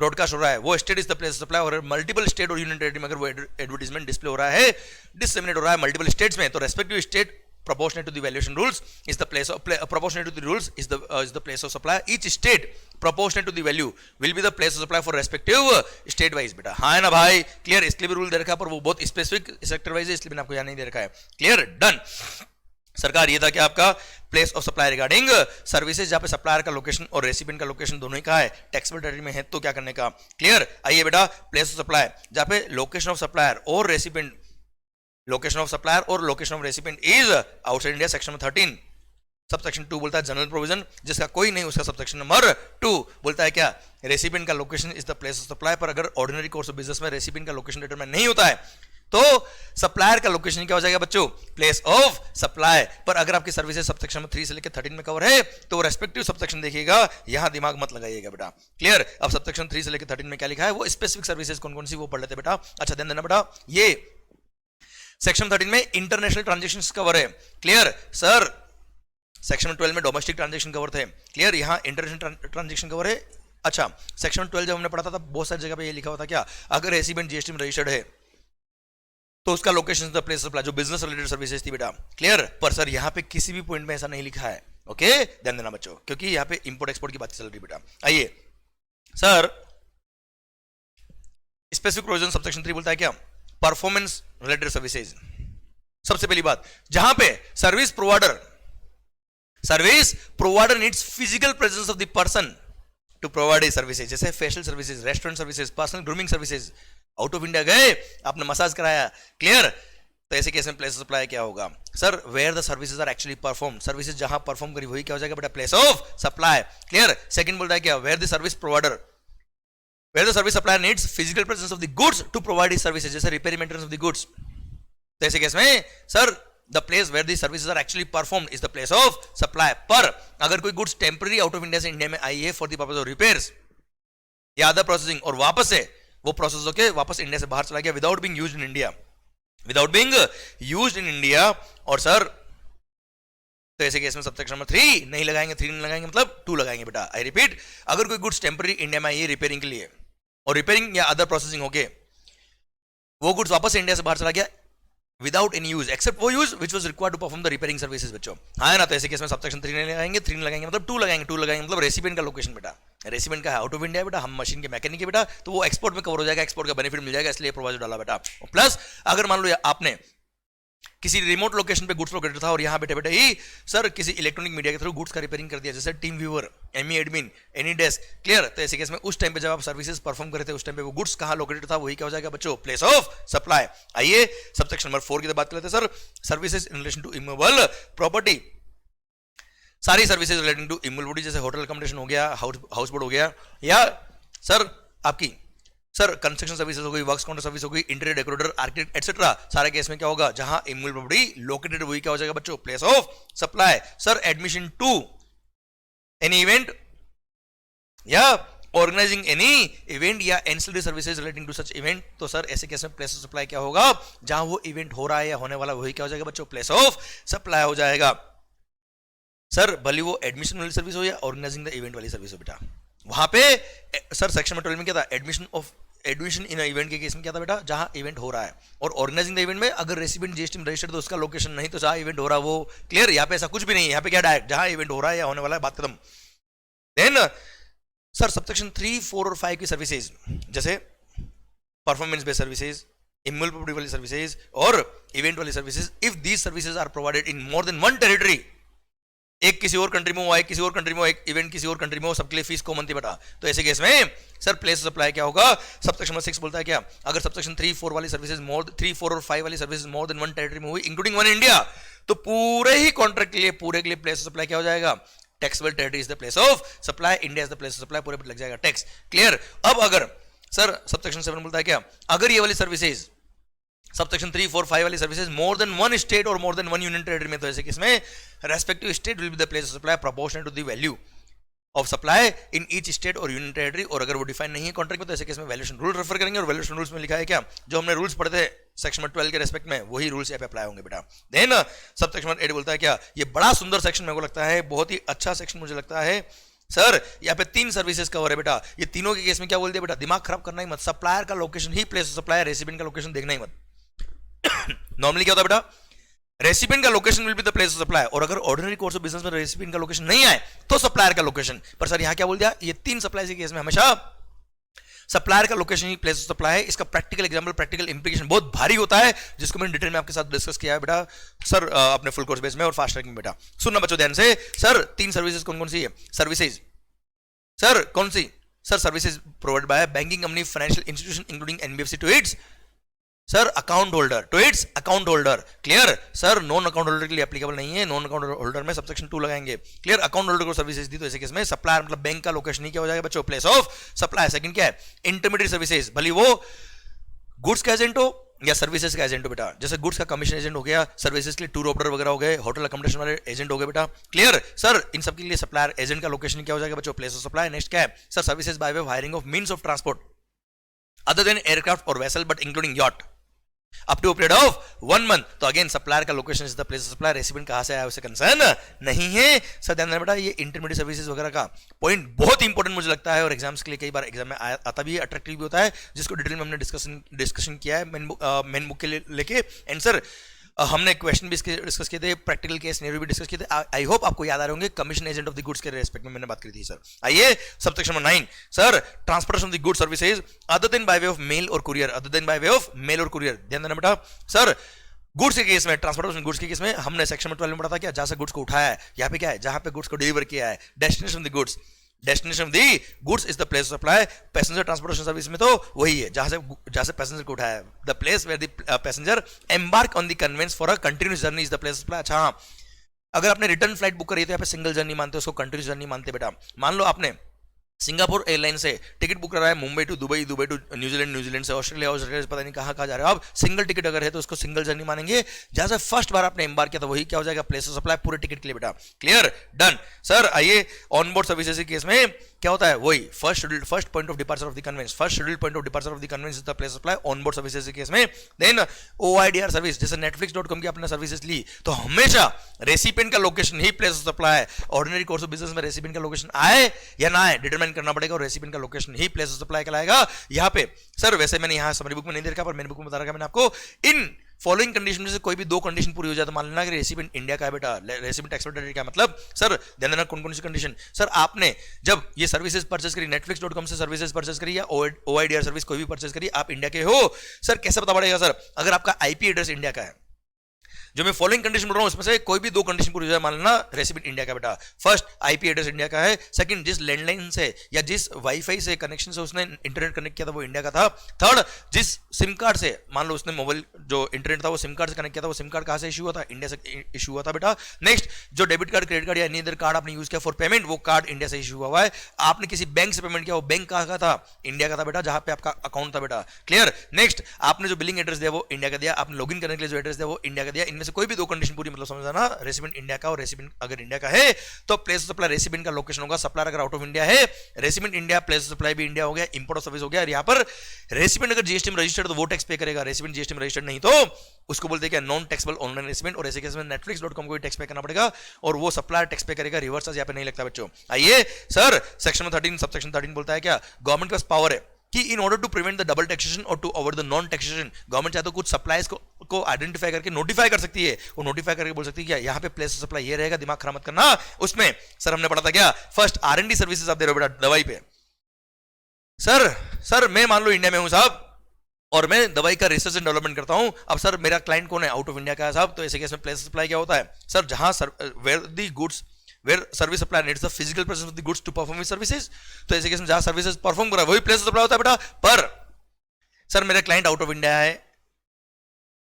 ब्रॉडकास्ट हो रहा है, वो state is the place of supply. और मल्टीपल स्टेट और यूनियन टेरिटरी में अगर वो एडवर्टाइजमेंट डिस्प्ले हो रहा है, डिससेमिनेट हो रहा है मल्टीपल स्टेट्स में, तो respective state proportionate to the valuation rules is the place of proportionate to the rules is the place of supply. Each state proportionate to the value will be the place of supply for respective state wise बेटा। हाँ है ना भाई? Clear? इसके लिए भी rule दे रखा है, पर वो बहुत स्पेसिफिक सेक्टर वाइज है, इसलिए मैंने आपको यहाँ नहीं दे रखा है। क्लियर? डन। सरकार ये था कि आपका place of supply regarding services, जहां पे सप्लायर का लोकेशन और रेसिपिएंट का लोकेशन दोनों ही कहा है, टैक्सेबल टेरिटरी में है तो क्या करने का। क्लियर? आइए बेटा, प्लेस ऑफ सप्लाई जहां पे लोकेशन ऑफ सप्लायर और रेसिपिएंट, लोकेशन ऑफ सप्लायर और location of recipient is outside India. Section 13 subsection 2 बोलता है जनरल प्रोविजन, जिसका कोई नहीं उसका सबसेक्शन नंबर 2 बोलता है क्या? रेसिपिएंट का location is the place of supply. पर अगर ऑर्डिनरी कोर्स ऑफ बिजनेस में रेसिपिएंट का लोकेशन डिटरमाइन नहीं होता है तो सप्लायर का लोकेशन क्या हो जाएगा बच्चों? Place of supply. पर अगर आपकी सर्विसेज सबसेक्शन 3 से लेकर 13 में कवर है तो रेस्पेक्टिव सबसेक्शन देखिएगा, यहां दिमाग मत लगाइएगा बेटा। क्लियर? अब सबसेक्शन 3 से लेकर 13 में क्या लिखा है, वो स्पेसिफिक सर्विसेज कौन कौन सी वो पढ़ लेते बेटा। अच्छा ध्यान देना बेटा, ये सेक्शन 13 में इंटरनेशनल ट्रांजेक्शंस कवर है। क्लियर? सर सेक्शन 12 में डोमेस्टिक ट्रांजेक्शन कवर थे। क्लियर? यहां इंटरनेशनल ट्रांजेक्शन कवर है। अच्छा, सेक्शन 12 जब हमने पढ़ा था तब बहुत सारी जगह पे ये लिखा हुआ था क्या? अगर रेसिपिएंट जीएसटी में रजिस्टर्ड है तो उसका लोकेशन द प्लेस सप्लाई, जो बिजनेस रिलेटेड सर्विसेज थी बेटा। क्लियर? पर सर यहां पे किसी भी पॉइंट में ऐसा नहीं लिखा है। ओके, ध्यान देना बच्चों, क्योंकि यहां पे इंपोर्ट एक्सपोर्ट की बात चल रही बेटा। आइए सर, स्पेसिफिक प्रोविजन सबसेक्शन 3 बोलता है क्या? Performance related services. सबसे पहली बात, जहां पे service provider needs physical presence of the person to provide a services, जैसे facial services, restaurant services, personal grooming services. Out of India गए, आपने मसाज कराया। क्लियर? तो ऐसे केस में प्लेस ऑफ सप्लाई क्या होगा? Sir where the services are actually perform, services जहां परफॉर्म करी वही क्या हो जाएगा बेटा? Place of supply. Clear? Second बोलता है क्या? Where the service provider, where the service supplier needs physical presence of the goods to provide his services, जैसे repair maintenance of the goods. तो ऐसे केस में sir the place where the services are actually performed is the place of supply. पर अगर कोई goods temporary out of India से India में आई है for the purpose of repairs या अदर प्रोसेसिंग, और वापस से वो प्रोसेस होके वापस इंडिया से बाहर चला गया without being used in India, और सर तो ऐसे केस में सबसेक्शन नंबर 3 नहीं लगाएंगे, 3 नहीं लगाएंगे मतलब 2 लगाएंगे बेटा। आई रिपीट, अगर कोई गुड्स टेम्पररी इंडिया में आई है रिपेयरिंग के लिए और रिपेयरिंग या अदर प्रोसेसिंग होके वो गुड्स वापस इंडिया से बाहर चला गया विदाउट एनी यूज एक्सेप्ट वो use which was required to perform the repairing services बच्चों। हाँ है ना, तो ऐसे केस में सबसेक्शन 3 लगाएंगे, 3 लगाएंगे मतलब 2 लगाएंगे, 2 लगाएंगे मतलब रेसिपिएंट का लोकेशन बेटा, रेसिपिएंट का है आउट ऑफ इंडिया बेटा, हम मशीन के मैकेनिक है बेटा, तो वो एक्सपोर्ट में कवर हो जाएगा, एक्सपोर्ट का बेनिफिट मिल जाएगा, इसलिए प्रोवाइजर डाला बेटा। प्लस अगर मान लो आपने किसी रिमोट लोकेशन पे गुड्स लोकेटेड था और यहाँ बैठे बैठे ही सर किसी इलेक्ट्रॉनिक मीडिया के थ्रू गुड्स का रिपेयरिंग कर दिया, जैसे team viewer, Ammyy admin, AnyDesk, clear. तो ऐसे केस में उस टाइम पे जब आप सर्विसेज परफॉर्म करे थे उस टाइम पे वो गुड्स कहाँ लोकेटेड था, वही क्या हो जाएगा बच्चों, प्लेस ऑफ सप्लाई। आइए सबसेक्शन नंबर 4 की बात करते हैं sir, services in relation to immovable property. सारी services relating to immovable property, जैसे होटल अकोमोडेशन हो गया, हाउस बोट हो गया, या सर आपकी सर कंस्ट्रक्शन सर्विसेज हो गई, वर्क्स काउंटर सर्विस हो गई, इंटीरियर डेकोरेटर, आर्किटेक्ट एटसेट्रा, सारे केस में क्या होगा, जहां इमूवेबल प्रॉपर्टी लोकेटेड वही क्या हो जाएगा बच्चों, place of supply. Sir admission to any event या ऑर्गेनाइजिंग एनी इवेंट या ancillary services relating to such event, तो सर ऐसे केस में प्लेस ऑफ सप्लाई क्या होगा, जहां वो इवेंट हो रहा है या होने वाला वही क्या हो जाएगा बच्चों, प्लेस ऑफ सप्लाई हो जाएगा। सर भले वो एडमिशन वाली सर्विस हो या ऑर्गेनाइजिंग द इवेंट वाली सर्विस हो बेटा, वहां पे सर सेक्शन में 12 में क्या था, एडमिशन इन इवेंट के केस में क्या था बेटा, जहां इवेंट हो रहा है, और ऑर्गेनाइजिंग द इवेंट में अगर रेसिडेंट जीएसटी में रजिस्टर्ड तो उसका लोकेशन नहीं, तो जहां इवेंट हो रहा है वो, क्लियर। यहाँ पे ऐसा कुछ भी नहीं है, यहाँ पे क्या डायरेक्ट जहां इवेंट हो रहा है या होने वाला है, बात खत्म। देन सर सबसेक्शन 3, 4 और 5 की सर्विसेज, जैसे performance based services, immovable property वाली सर्विसेज और इवेंट वाली services, if these services are provided in more than one territory, एक किसी और कंट्री में हो, एक किसी और कंट्री में हो, एक इवेंट किसी और कंट्री में हो, सबके लिए फीस कॉमन थी बेटा, तो ऐसे केस में सर प्लेस ऑफ सप्लाई क्या होगा, सबसेक्शन 6 बोलता है क्या, अगर सबसेक्शन 3, 4 वाली सर्विसेज 3, 4 और 5 वाली services more than one territory में हुई इंक्लूडिंग वन इंडिया, तो पूरे ही कॉन्ट्रैक्ट के लिए पूरे के लिए प्लेस ऑफ सप्लाई क्या हो जाएगा, taxable territory is the place of supply, India is the place of supply, पूरे पे लग जाएगा टैक्स, क्लियर। अब अगर सर सबसेक्शन 7 बोलता है क्या, अगर ये वाली सर्विसेज सबसेक्शन 3, 4, 5 वाली services more than one state और more than one union territory में, तो ऐसे केस में respective state will be the place of supply proportional to the value of supply in each state और यूनियन टेरिटरी, और अगर वो डिफाइन नहीं है कॉन्ट्रैक्ट में तो ऐसे केस में वैल्यूएशन रूल रेफर करेंगे, और वैल्यूएशन रूल्स में लिखा है क्या, जो हमने रूल्स पढ़े थे सेक्शन 12 के रेस्पेक्ट में वही रूल्स यहाँ पे अप्लाई होंगे बेटा। देन सबसेक्शन 8 बोलता है क्या, ये बड़ा सुंदर सेक्शन मेरे को लगता है, बहुत ही अच्छा सेक्शन मुझे लगता है सर, यहाँ पे 3 सर्विसेज कवर है बेटा, ये तीनों के केस में क्या बोल दिया बेटा, दिमाग खराब करना ही मत, सप्लायर का location he place of supply, resident का लोकेशन देखना ही मत। नॉर्मली क्या होता है बेटा, रेसिपिएंट का location will be the place of supply, और अगर ऑर्डिनरी कोर्स ऑफ बिजनेस में रेसिपिएंट का लोकेशन नहीं आए तो सप्लायर का लोकेशन, पर सर यहां क्या बोल दिया, ये 3 सप्लाई के केस में हमेशा सप्लायर का location he place of supply है। इसका प्रैक्टिकल एग्जांपल, प्रैक्टिकल इंप्लीकेशन बहुत भारी होता है, जिसको मैंने डिटेल में आपके साथ डिस्कस किया है बेटा सर अपने फुल कोर्स बेस में और फास्ट ट्रैक में बेटा। सुनना बच्चों ध्यान से, सर 3 सर्विसेज कौन कौन सी है, सर्विसेज सर कौन सी, sir services provide by banking company, financial institution including NBFC to its sir account holder, to its account holder, clear. Sir non account holder के लिए एप्लीकेबल नहीं है, नॉन अकाउंट होल्डर में सबसेक्शन 2 लगाएंगे, clear. Account holder को services दी तो ऐसे केस में सप्लायर मतलब बैंक का लोकेशन ही क्या हो जाएगा बच्चों, प्लेस ऑफ सप्लाई। सेकंड क्या है, इंटरमीडिएट सर्विसेज, भले वो गुड्स का एजेंट हो या सर्विसेज का एजेंट हो बेटा, जैसे गुड्स का कमीशन एजेंट हो गया, सर्विसेज के लिए टूर ऑपरेटर वगैरह हो गए, होटल अकोमोडेशन वाले एजेंट हो गए बेटा, क्लियर। सर इन सब के लिए सप्लायर एजेंट का लोकेशन क्या हो जाएगा बच्चों, प्लेस ऑफ सप्लाई। नेक्स्ट क्या है, sir services by way of hiring of means of transport other than aircraft और vessel but including yacht up to period of 1 month, तो अगेन सप्लायर का location is the place of supply, recipient कहां से आया उसे concern नहीं है। Sir ध्यान बेटा, ये इंटरमीडिएट सर्विसेज वगैरह का पॉइंट बहुत इंपॉर्टेंट मुझे लगता है, और एग्जाम्स के लिए कई बार एग्जाम में आता भी है, अट्रैक्टिव भी होता है, जिसको डिटेल में हमने डिस्कशन किया है मेन बुक के लेके। एंड सर हमने क्वेश्चन भी डिस्कस किए थे, प्रैक्टिकल केस सिनेरियो भी डिस्कस किए थे, आई होप आपको याद आ रहे होंगे। Commission agent of the goods के रेस्पेक्ट में मैंने बात करी थी सर। आइए subsection number 9 sir, transportation of the goods services other than by way of mail और courier, other than by way of mail और कुरियर। ध्यान देना बेटा, सर गुड्स के केस में, ट्रांसपोर्टेशन गुड्स के केस में हमने सेक्शन में 12 में पढ़ा था क्या, जहां से गुड्स को उठाया है, यहाँ पे क्या है, जहां पे गुड्स को डिलीवर किया है, destination of the goods, destination of the goods is the place of supply. Passenger transportation service में तो वही है, जहां से पैसेंजर को उठाया है, the place where the passenger embark on the conveyance for a continuous journey is the place of supply. अच्छा हाँ, अगर आपने रिटर्न फ्लाइट बुक करी है तो यहाँ पे सिंगल जर्नी मानते हो, उसको कंटिन्यूअस जर्नी मानते बेटा। मान लो आपने सिंगापुर एयरलाइन से टिकट बुक करा है, Mumbai to Dubai, Dubai to New Zealand, New Zealand से ऑस्ट्रेलिया, ऑस्ट्रेलिया से पता नहीं कहाँ जा रहे हो आप, सिंगल टिकट अगर है तो उसको सिंगल जर्नी मानेंगे। जहां से फर्स्ट बार आपने एम्बार्क किया था वही क्या हो जाएगा, प्लेस ऑफ सप्लाई पूरे टिकट के लिए बेटा, क्लियर डन। सर आइए ऑन बोर्ड सर्विसेज के केस में क्या होता है, वही first point of departure of the conveyance, first schedule point of departure of the conveyance is the place of supply on board services के केस में। Then OIDR service, जैसे netflix.com की आपने सर्विसेज ली तो हमेशा रेसिपिएंट का location he place of supply है। Ordinary course of business में रेसिपिएंट का लोकेशन आए या ना आए डिटरमाइन करना पड़ेगा, और रेसिपिएंट का location he place of supply कहलाएगा। यहाँ पे सर वैसे मैंने यहाँ समरी बुक में नहीं दे रखा, पर मेरी बुक में बता रखा मैंने आपको, इन फॉलोइंग कंडीशन में से कोई भी दो कंडीशन पूरी हो जाए तो मान लेना कि रेसिपिएंट इंडिया का है बेटा। रेसिपिएंट एक्सपोर्टर क्या मतलब सर, ध्यान देना कौन कौन सी कंडीशन। सर आपने जब ये सर्विसेज परचेस करी, netflix.com से सर्विसेज परचेस करी या OIDR सर्विस कोई भी परचेस करी, आप इंडिया के हो। सर कैसे पता पड़ेगा सर, अगर आपका आईपी एड्रेस इंडिया का है, जो मैं फॉलोइंग कंडीशन बोल रहा हूं उसमें से कोई भी दो कंडीशन पूरी हो जाए, मान लेना रेसिपिएंट इंडिया का बेटा। फर्स्ट आईपी एड्रेस इंडिया का है, सेकंड जिस लैंडलाइन से या जिस वाईफाई से कनेक्शन से उसने इंटरनेट कनेक्ट किया था वो इंडिया का था, थर्ड जिस सिम कार्ड से मान लो उसने मोबाइल जो इंटरनेट था वो सिम कार्ड से कनेक्ट किया था, वो सिम कार्ड कहां से इशू हुआ था, इंडिया से इशू हुआ था बेटा। नेक्स्ट जो डेबिट कार्ड, क्रेडिट कार्ड या एनी अदर कार्ड आपने यूज किया फॉर पेमेंट, वो कार्ड इंडिया से इशू हुआ है। आपने किसी बैंक से पेमेंट किया, वो बैंक कहां का था, इंडिया का था बेटा, जहां पे आपका अकाउंट था बेटा। क्लियर। नेक्स्ट आपने जो बिलिंग एड्रेस दिया वो इंडिया का दिया, आपने लॉगिन करने के लिए जो एड्रेस दिया वो इंडिया का दिया। इनमें से कोई भी दो कंडीशन पूरी, मतलब समझ आना, रेसिपिएंट इंडिया का और रेसिपिएंट अगर इंडिया का है तो प्लेस ऑफ सप्लाई रेसिपिएंट का लोकेशन होगा, सप्लायर अगर आउट ऑफ इंडिया है, recipient India, place of supply भी इंडिया हो गया, इंपोर्ट ऑफ सर्विस हो गया। और यहां पर रेसिपिएंट अगर जीएसटी में रजिस्टर्ड तो वो टैक्स पे करेगा, रेसिपिएंट जीएसटी में रजिस्टर्ड नहीं तो उसको बोलते हैं क्या, नॉन टैक्सेबल ऑनलाइन रेसिपिएंट। और ऐसे केस में netflix.com को भी टैक्स पे करना पड़ेगा और वो सप्लायर टैक्स पे करेगा, रिवर्स यहां पे नहीं लगता बच्चों। आइए सर सेक्शन 13 सबसेक्शन 13 बोलता है क्या, गवर्नमेंट के पास पावर है कि in order to prevent the double taxation और to avoid the non taxation, government चाहे तो कुछ सप्लाईज को आइडेंटिफाई करके नोटिफाई कर सकती है, वो नोटिफाई करके बोल सकती है क्या यहाँ पे प्लेस ऑफ सप्लाई ये रहेगा, दिमाग खराब मत करना। उसमें सर हमने पढ़ा था क्या, फर्स्ट R&D सर्विसेज आप दे रहे हो बेटा दवाई पे। सर मैं मान लो इंडिया में हूं साहब और मैं दवाई का रिसर्च एंड डेवलपमेंट करता हूं, अब सर मेरा क्लाइंट कौन है, आउट ऑफ इंडिया का है साहब। तो ऐसे केस में प्लेस सप्लाई क्या होता है सर, जहां where the goods where service supply needs the physical presence of the goods to perform its services, तो ऐसे केस में जहां सर्विसेज परफॉर्म कर रहा है वही प्लेस सप्लाई होता है बेटा। पर सर मेरा क्लाइंट आउट ऑफ इंडिया है,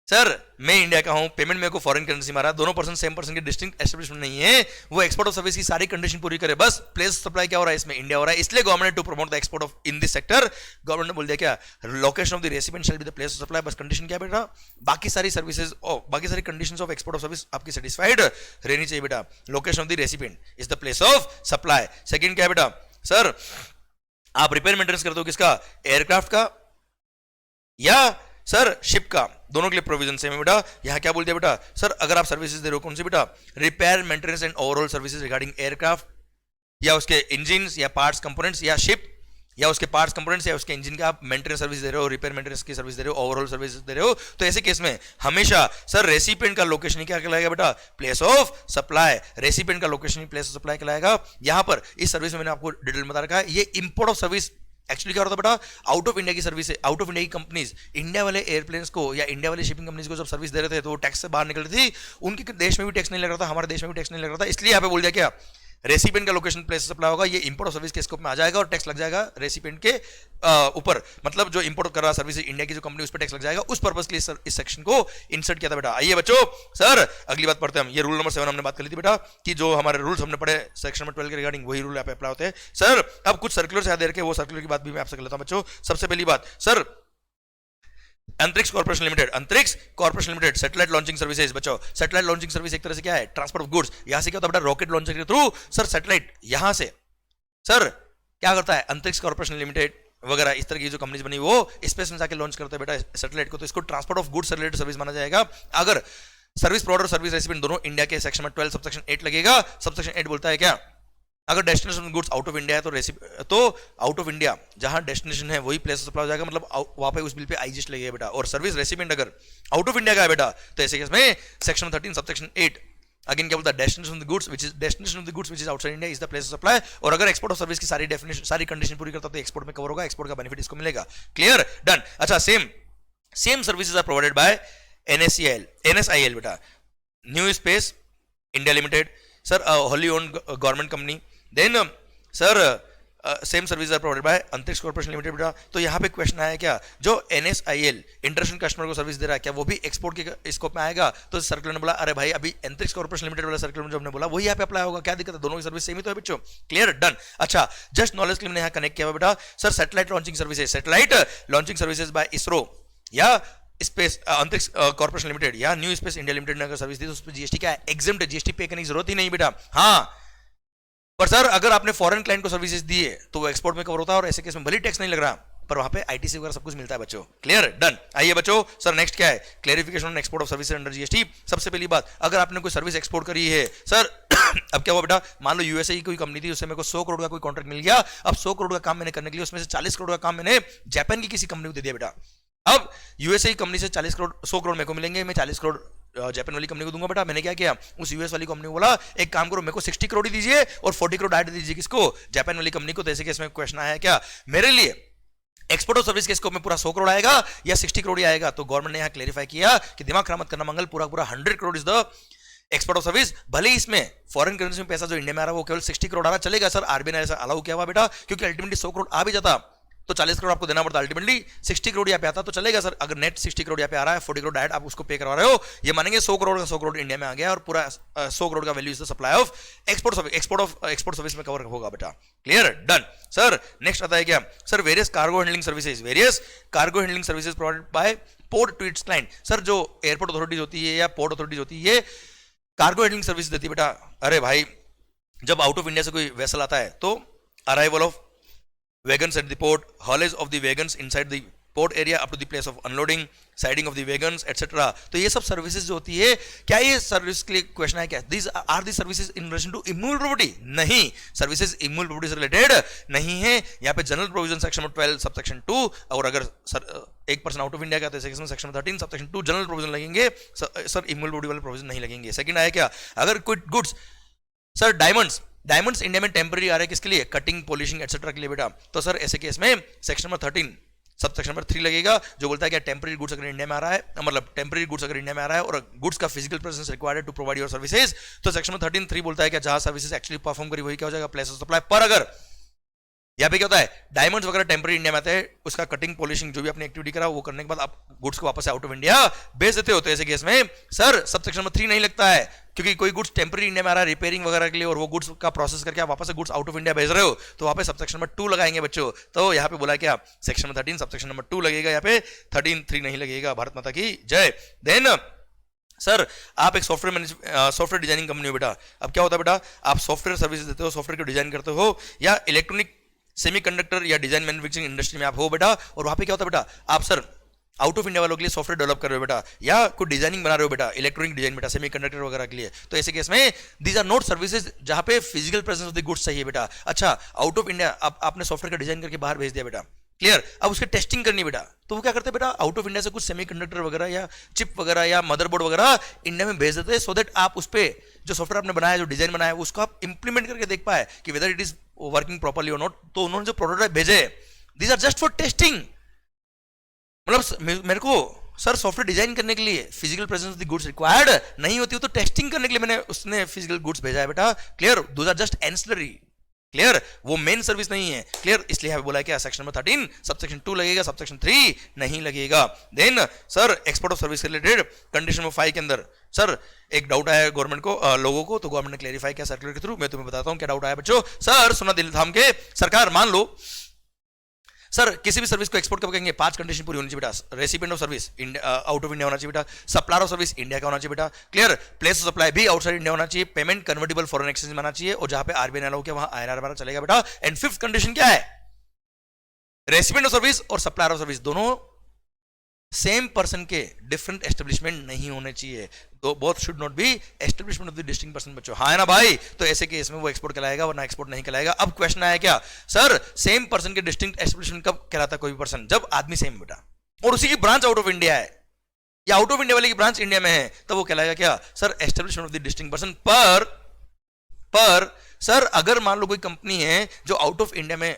सर मैं इंडिया का हूं, पेमेंट मेरे को फॉरेन करेंसी मारा, दोनों पर्सन सेम पर्सन के डिस्टिंक्ट एस्टेब्लिशमेंट नहीं है, वो एक्सपोर्ट ऑफ सर्विस की सारी कंडीशन पूरी करे, बस प्लेस सप्लाई क्या हो रहा है इसमें इंडिया हो रहा है। इसलिए government to promote the export of in this sector, government ने बोल दिया क्या, location of the recipient shall be the place of supply. बस कंडीशन क्या बेटा, बाकी सारी सर्विसेज बाकी सारी conditions of export of service आपकी सेटिस्फाइड रहनी चाहिए बेटा। Location of the recipient is the place of supply. Second क्या है बेटा, सर आप रिपेयर मेंटेनेंस करते हो किसका, एयरक्राफ्ट का या सर शिप का, दोनों के लिए प्रोविजन सेम है बेटा। यहां क्या बोल दिया बेटा, सर अगर आप सर्विसेज दे रहे हो कौन सी बेटा, repair maintenance and overall services regarding aircraft या उसके इंजन या पार्ट्स कंपोनेंट्स या शिप या उसके पार्ट्स कंपोनेंट्स या उसके इंजन का आप मेंटेनेंस सर्विस दे रहे हो, रिपेयर मेंटेनेंस की सर्विस दे रहे हो, ओवरऑल सर्विस दे रहे हो, तो ऐसे केस में हमेशा सर रेसिपिएंट का लोकेशन ही क्या कहलाएगा बेटा, प्लेस ऑफ सप्लाई। रेसिपिएंट का location he place of supply कहलाएगा। यहां पर इस सर्विस में मैंने आपको डिटेल में बता रखा है, ये इंपोर्ट ऑफ सर्विस एक्चुअली क्या होता है बेटा, आउट ऑफ इंडिया की सर्विस है, आउट ऑफ इंडिया की कंपनीज इंडिया वाले एयरप्लेन्स को या इंडिया वाले शिपिंग कंपनीज को जब सर्विस दे रहे थे तो वो टैक्स से बाहर निकल रही थी, उनके देश में भी टैक्स नहीं लग रहा था, हमारे देश में भी टैक्स नहीं लग रहा था, इसलिए यहाँ पे बोल दिया क्या, रेसिपिएंट का लोकेशन प्लेस सप्लाई होगा, ये इंपोर्ट ऑफ सर्विस के स्कोप में आ जाएगा और टैक्स लग जाएगा रेसिपिएंट के ऊपर, मतलब जो इंपोर्ट कर रहा सर्विस इंडिया की जो कंपनी उस पर टैक्स लग जाएगा, उस पर्पस के लिए इस सेक्शन को इंसर्ट किया था बेटा। आइए बच्चों सर अगली बात पढ़ते हैं हम, ये रूल नंबर 7 हमने बात कर ली थी बेटा कि जो हमारे रूल्स हमने पढ़े सेक्शन नंबर 12 के रिगार्डिंग वही रूल यहाँ पे अप्लाई होते हैं। सर अब कुछ सर्कुलर याद रखे, वो सर्कुलर की बात भी मैं आपसे कर लेता हूं बच्चों। सबसे पहली बात सर अंतरिक्ष कॉर्पोरेशन लिमिटेड, अंतरिक्ष corporation limited satellite launching services बच्चों। सैटेलाइट लॉन्चिंग सर्विस एक तरह से क्या है, ट्रांसपोर्ट ऑफ गुड्स। यहां से क्या होता है बेटा, रॉकेट लॉन्चिंग के थ्रू सर सैटेलाइट यहां से सर क्या करता है, अंतरिक्ष कॉर्पोरेशन लिमिटेड वगैरह इस तरह की जो कंपनीज बनी वो स्पेस में जाके लॉन्च करते हैं बेटा सैटेलाइट को, तो इसको transport of goods related service माना जाएगा। अगर सर्विस प्रोवाइडर सर्विस रेसिपिएंट दोनों इंडिया के सेक्शन में 12 सबसेक्शन 8 लगेगा। सबसेक्शन 8 बोलता है क्या, अगर destination goods out of India है तो आउट ऑफ इंडिया जहां डेस्टिनेशन है वही प्लेस सप्लाई हो जाएगा, मतलब वहां पे उस बिल पे आईजीएसटी लगेगा बेटा। और सर्विस रेसिपिएंट अगर आउट ऑफ इंडिया का है बेटा तो ऐसे केस में सेक्शन 13 सबसेक्शन 8 अगेन क्या बोलता है, destination of the goods which is outside India is the place of supply. और अगर एक्सपोर्ट ऑफ सर्विस की सारी डेफिनेशन सारी कंडीशन पूरी करता तो एक्सपोर्ट में कवर होगा, एक्सपोर्ट का बेनिफिट इसको मिलेगा। Clear, done. अच्छा same services are provided by NSIL बेटा, new space India limited sir, wholly owned government company. Then sir same service are provided by Antariksh corporation limited बेटा। तो यहाँ पे क्वेश्चन आया क्या, जो NSIL इंटरनेशनल कस्टमर को सर्विस दे रहा है क्या वो भी एक्सपोर्ट के स्कोप में आएगा? तो सर्कुलर ने बोला अरे भाई अभी अंतरिक्ष कॉर्पोरेशन लिमिटेड वाला सर्कुलर में जो हमने बोला वही यहाँ पे अप्लाई होगा, क्या दिक्कत है, दोनों की सर्विस सेम ही तो है बच्चों। Clear, done. अच्छा जस्ट नॉलेज के लिए यहाँ कनेक्ट किया हुआ बेटा sir, satellite launching services, satellite launching services by ISRO या स्पेस अंतरिक्ष कॉर्पोरेशन लिमिटेड या न्यू स्पेस इंडिया लिमिटेड ने अगर सर्विस दी तो उस पर जीएसटी क्या है, एग्जेम्प्ट है, जीएसटी पे करने की जरूरत ही नहीं बेटा। हाँ पर सर अगर आपने फॉरेन क्लाइंट को सर्विसेज दी है तो वो एक्सपोर्ट में कवर होता है और ऐसे केस में भले टैक्स नहीं लग रहा पर वहां पे आईटीसी वगैरह सब कुछ मिलता है बच्चों। Clear, done. आइए बच्चों सर नेक्स्ट क्या है, clarification on export of services under GST. सबसे पहली बात, अगर आपने कोई सर्विस एक्सपोर्ट करी है सर अब क्या हुआ बेटा, मान लो यूएसए की कोई कंपनी थी, उससे मेरे को 100 करोड़ का कोई कॉन्ट्रैक्ट मिल गया। अब 100 करोड़ का काम मैंने करने के लिए उसमें से 40 करोड़ का काम मैंने जापान की किसी कंपनी को दे दिया बेटा। अब यूएसए कंपनी से 40 करोड़ 100 करोड़ मेरे को मिलेंगे, मैं 40 करोड़ जापान वाली कंपनी को दूंगा। बेटा मैंने क्या किया, उस यूएस वाली कंपनी को बोला एक काम करो, मेरे को 60 करोड़ ही दीजिए और 40 करोड़ डायरेक्ट दीजिए किसको, जापान वाली कंपनी को। तो ऐसे केस में क्वेश्चन आया क्या, मेरे लिए एक्सपोर्ट और सर्विस के स्कोप में पूरा 100 करोड़ आएगा या 60 करोड़ ही आएगा। तो गवर्नमेंट ने यहां क्लेरिफाई किया कि दिमाग खराब मत करना मंगल, पूरा पूरा 100 crore is the export of service. भले ही इसमें फॉरेन करेंसी में पैसा जो इंडिया में आ रहा है वो केवल 60 करोड़ आ रहा, चलेगा सर, आरबीआई ने ऐसा अलाउ किया हुआ बेटा, क्योंकि अल्टीमेटली 100 करोड़ आ भी जाता तो 40 करोड़ आपको देना पड़ता, अल्टीमेटली 60 करोड़ यहाँ पे आता तो चलेगा सर। अगर नेट 60 करोड़ यहाँ पे आ रहा है, 40 करोड़ डायरेक्ट आप उसको पे करवा रहे हो, ये मानेंगे 100 करोड़ का 100 करोड़ इंडिया में आ गया और पूरा 100 करोड़ का value is the supply of export service में कवर होगा बेटा। Clear, done sir. नेक्स्ट आता है क्या sir, various cargo handling services provided by port to its client. Sir जो एयरपोर्ट अथॉरिटीज होती है या पोर्ट अथॉरिटीज होती है, ये कार्गो हैंडलिंग सर्विस देती है बेटा। अरे भाई जब आउट ऑफ इंडिया से कोई वेसल आता है तो arrival of wagons at the port, haulage of the wagons inside the port area up to the place of unloading, siding of the wagons etc. तो ये सब सर्विसेज जो होती है, क्या ये सर्विस के लिए क्वेश्चन है क्या, these are the services in relation to immovable property? नहीं, सर्विसेज immovable property से रिलेटेड नहीं है। यहाँ पे जनरल प्रोविजन सेक्शन 12 सबसेक्शन 2, और अगर एक पर्सन आउट ऑफ इंडिया का तो सेक्शन 13 सबसेक्शन 2 जनरल प्रोविजन लगेंगे सर, immovable property वाले प्रोविजन नहीं लगेंगे। सेकंड आया क्या, अगर कोई गुड्स, सर डायमंड्स इंडिया में टेम्पररी आ रहे हैं किसके लिए, कटिंग पॉलिशिंग एक्सेट्रा के लिए बेटा। तो सर ऐसे केस में section number 13 sub section number 3 लगेगा, जो बोलता है कि टेम्पररी गुड्स अगर इंडिया में आ रहा है, मतलब टेम्पररी गुड्स अगर इंडिया में आ रहा है और गुड्स का physical presence required to provide your services, तो सेक्शन नंबर 13(3) बोलता है कि जहां सर्विसेज एक्चुअली परफॉर्म करी वही क्या हो जाएगा, प्लेस ऑफ सप्लाई। पर अगर यहाँ पे क्या होता है, डायमंड्स वगैरह टेम्पररी इंडिया में आते हैं, उसका कटिंग पॉलिशिंग जो भी अपनी एक्टिविटी करा वो करने के बाद आप गुड्स को वापस आउट ऑफ इंडिया भेज देते हो, तो ऐसे केस में सर सब सेक्शन नंबर 3 नहीं लगता है, क्योंकि कोई गुड्स टेम्पररी इंडिया में आ रहा है रिपेयरिंग वगैरह के लिए और वो गुड्स का प्रोसेस करके आप वापस से गुड्स आउट ऑफ इंडिया भेज रहे हो, तो वहां पे सब सेक्शन नंबर 2 लगाएंगे बच्चों। तो यहाँ पे बोला क्या, section number 13 sub section number 2 लगेगा, यहाँ पे 13(3) नहीं लगेगा। भारत माता की जय। देन सर आप एक सॉफ्टवेयर डिजाइनिंग कंपनी हो बेटा। अब क्या होता है बेटा, आप सॉफ्टवेयर सर्विस देते हो, सॉफ्टवेयर को डिजाइन करते हो, या इलेक्ट्रॉनिक सेमीकंडक्टर या डिजाइन मैन्युफैक्चरिंग इंडस्ट्री में आप हो बेटा, और वहां पे क्या होता है बेटा, आप सर आउट ऑफ इंडिया वालों के लिए सॉफ्टवेयर डेवलप कर रहे हो बेटा, या कोई डिजाइनिंग बना रहे हो बेटा, इलेक्ट्रॉनिक डिजाइन बेटा, सेमीकंडक्टर वगैरह के लिए। तो ऐसे केस में दीज आर नॉट सर्विसेज जहां पे physical presence of the goods चाहिए बेटा। अच्छा आउट ऑफ इंडिया आपने सॉफ्टवेयर का डिजाइन करके बाहर भेज दिया बेटा, क्लियर, अब उसकी टेस्टिंग करनी बेटा, तो वो क्या करते हैं बेटा, आउट ऑफ इंडिया से कुछ सेमीकंडक्टर वगैरह या चिप वगैरह या मदरबोर्ड वगैरह इंडिया में भेज देते हैं, सो दैट आप उस पर जो सॉफ्टवेयर आपने बनाया, जो डिजाइन बनाया, उसको आप इंप्लीमेंट करके देख पाए कि whether it is working properly और नॉट। तो उन्होंने जो प्रोटोटाइप भेजे, these are just for testing, मतलब मेरे को सर सॉफ्टवेयर डिजाइन करने के लिए physical presence of the goods required नहीं होती, तो टेस्टिंग करने के लिए मैंने उसने फिजिकल गुड्स भेजा है बेटा, clear, those are just ancillary, clear, वो मेन सर्विस नहीं है, क्लियर। इसलिए यहां पे बोला क्या, सेक्शन नंबर 13 सबसेक्शन 2 लगेगा, सबसेक्शन 3 नहीं लगेगा। Then sir export of service related condition number 5 के अंदर सर एक डाउट आया गवर्नमेंट को, लोगों को, तो गवर्नमेंट ने क्लेरिफाई किया सर्कुलर के थ्रू। मैं तुम्हें बताता हूं क्या डाउट आया बच्चों। सर सुना दिल थाम के, सरकार मान लो सर किसी भी सर्विस को एक्सपोर्ट कब करेंगे, 5 कंडीशन पूरी होनी चाहिए बेटा, recipient of service out of India होना चाहिए बेटा, सप्लायर ऑफ सर्विस इंडिया का होना चाहिए बेटा, क्लियर, प्लेस ऑफ सप्लाई भी आउटसाइड इंडिया होना चाहिए, पेमेंट कन्वर्टेबल फॉरेन एक्सचेंज में आना चाहिए, और जहां पे आरबीआई अलाउ किया वहां आईएनआर हमारा चलेगा बेटा। एंड 5th कंडीशन क्या है, रेसिपिएंट ऑफ सर्विस और सप्लायर ऑफ सर्विस दोनों सेम पर्सन के डिफरेंट एस्टेब्लिशमेंट नहीं होने चाहिए, तो both should not be establishment of the distinct person बच्चों, हाँ है ना भाई। तो ऐसे केस में वो एक्सपोर्ट कहलाएगा वरना एक्सपोर्ट नहीं कहलाएगा। अब क्वेश्चन आया क्या, सर सेम पर्सन के डिस्टिंक्ट एस्टेब्लिशमेंट कब कहलाता है कोई भी पर्सन, जब आदमी सेम बेटा और उसी की ब्रांच आउट ऑफ इंडिया है, या आउट ऑफ इंडिया वाले की ब्रांच इंडिया में है, तो वो कहलाएगा क्या sir, establishment of the distinct person. पर सर अगर मान लो कोई कंपनी है जो आउट ऑफ इंडिया में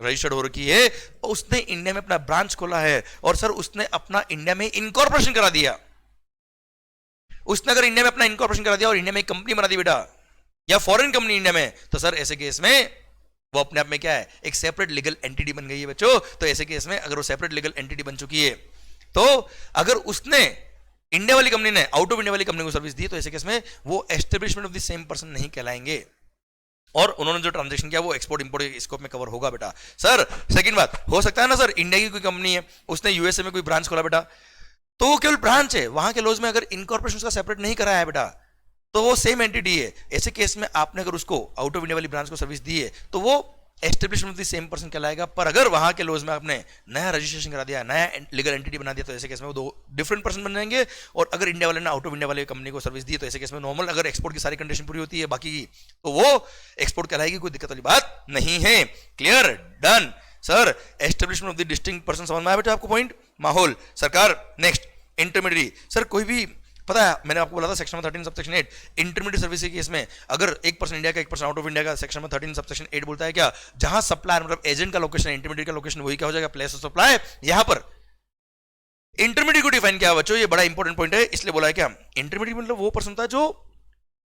रजिस्टर्ड हो रखी है, उसने इंडिया में अपना ब्रांच खोला है, और सर उसने अपना इंडिया में इनकॉर्पोरेशन करा दिया, उसने अगर इंडिया में अपना इनकॉर्पोरेशन करा दिया और इंडिया में एक कंपनी बना दी बेटा, या फॉरेन कंपनी इंडिया में, तो सर ऐसे केस में वो अपने आप में क्या है, एक सेपरेट लीगल एंटिटी बन गई है बच्चों। तो ऐसे केस में अगर वो सेपरेट लीगल एंटिटी बन चुकी है, तो अगर उसने इंडिया वाली कंपनी ने आउट ऑफ इंडिया वाली कंपनी को सर्विस दी, तो ऐसे केस में वो establishment of the same person नहीं कहलाएंगे, और उन्होंने जो ट्रांजैक्शन किया वो एक्सपोर्ट इंपोर्ट के स्कोप में कवर होगा बेटा। सर सेकंड बात, हो सकता है ना सर इंडिया की कोई कंपनी है, उसने यूएसए में कोई ब्रांच खोला बेटा, तो वो केवल ब्रांच है, वहां के लॉज में अगर इनकॉर्पोरेशन का सेपरेट नहीं कराया है बेटा, तो वो सेम एंटिटी है। ऐसे केस में आपने अगर उसको आउट ऑफ इंडिया वाली ब्रांच को सर्विस दी है, तो वो establishment of the same person कहलाएगा। पर अगर वहां के लॉज में आपने नया रजिस्ट्रेशन करा दिया, नया लीगल एंटिटी बना दिया, तो ऐसे केस में वो 2 डिफरेंट पर्सन बन जाएंगे। और अगर इंडिया वाले ने आउट ऑफ इंडिया वाले कंपनी को सर्विस दी, तो ऐसे केस में नॉर्मल अगर एक्सपोर्ट की सारी कंडीशन पूरी होती है बाकी की, तो वो एक्सपोर्ट कहलाएगी, कोई दिक्कत वाली बात नहीं है। Clear, done. Sir establishment of the distinct person समझ में आया बेटा आपको पॉइंट। माहौल सरकार नेक्स्ट इंटरमीडिएट सर कोई भी पता है मैंने आपको बोला था सेक्शन 13 सबसेक्शन 8 इंटरमीडिएट सर्विस के केस में अगर 1% इंडिया का 1% आउट ऑफ इंडिया का सेक्शन में 13 सबसेक्शन 8 बोलता है क्या जहां सप्लायर मतलब एजेंट का लोकेशन इंटरमीडिएट का लोकेशन वही क्या हो जाएगा प्लेस ऑफ सप्लाई यहां पर इंटरमीडिएट को डिफाइन किया बच्चों ये बड़ा इंपॉर्टेंट पॉइंट है इसलिए बोला है क्या इंटरमीडिएट मतलब वो पर्सन था जो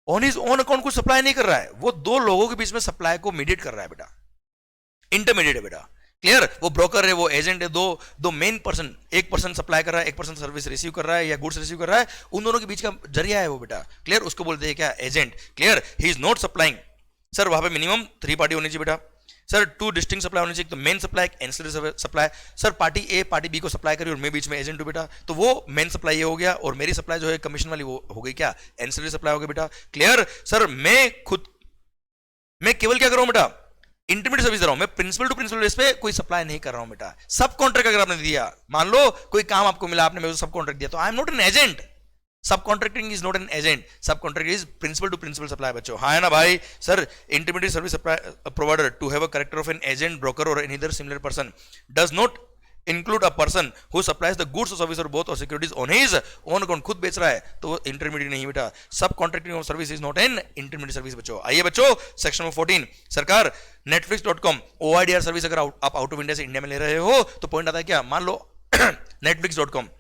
ऑन हिज ओन अकाउंट को सप्लाई नहीं कर रहा है वो दो लोगों के बीच में सप्लाई को मीडिएट कर रहा है बेटा इंटरमीडिएट है बेटा क्लियर वो ब्रोकर है वो एजेंट है दो मेन पर्सन एक पर्सन सप्लाई कर रहा है एक पर्सन सर्विस रिसीव कर रहा है या गुड्स रिसीव कर रहा है उन दोनों के बीच का जरिया है वो बेटा क्लियर उसको बोलते हैं क्या agent clear he is not supplying sir वहां पे मिनिमम 3 पार्टी होनी चाहिए बेटा सर 2 डिस्टिंक्ट सप्लाई होनी चाहिए तो main supply ancillary supply sir party A party B को सप्लाई करी और मैं बीच में एजेंट हूं बेटा तो वो मेन सप्लाई ये हो गया और मेरी सप्लाई जो है कमीशन वाली वो हो गई क्या एंसिलरी सप्लाई हो गई बेटा क्लियर सर मैं केवल क्या कर रहा हूं बेटा इंटरमीडिएट सर्विस दे रहा हूं मैं प्रिंसिपल टू प्रिंसिपल बेस पे कोई सप्लाई नहीं कर रहा हूं बेटा सब कॉन्ट्रैक्ट अगर आपने दिया मान लो कोई काम आपको मिला आपने मेरे को सब कॉन्ट्रैक्ट दिया तो I am not an agent subcontracting is not an agent subcontract is principal to principal supply बच्चों हाँ है ना भाई sir intermediate service provider to have a character of an agent broker और any other similar person does not include a person who supplies the goods और service और both और securities on his own account खुद बेच रहा है तो वो इंटरमीडिएट नहीं बेटा सब contracting of service is not an intermediate service बच्चों आइए बच्चों सेक्शन 14 सरकार netflix.com OIDR सर्विस अगर आप आउट ऑफ इंडिया से इंडिया में ले रहे हो तो पॉइंट आता है क्या मान लो netflix.com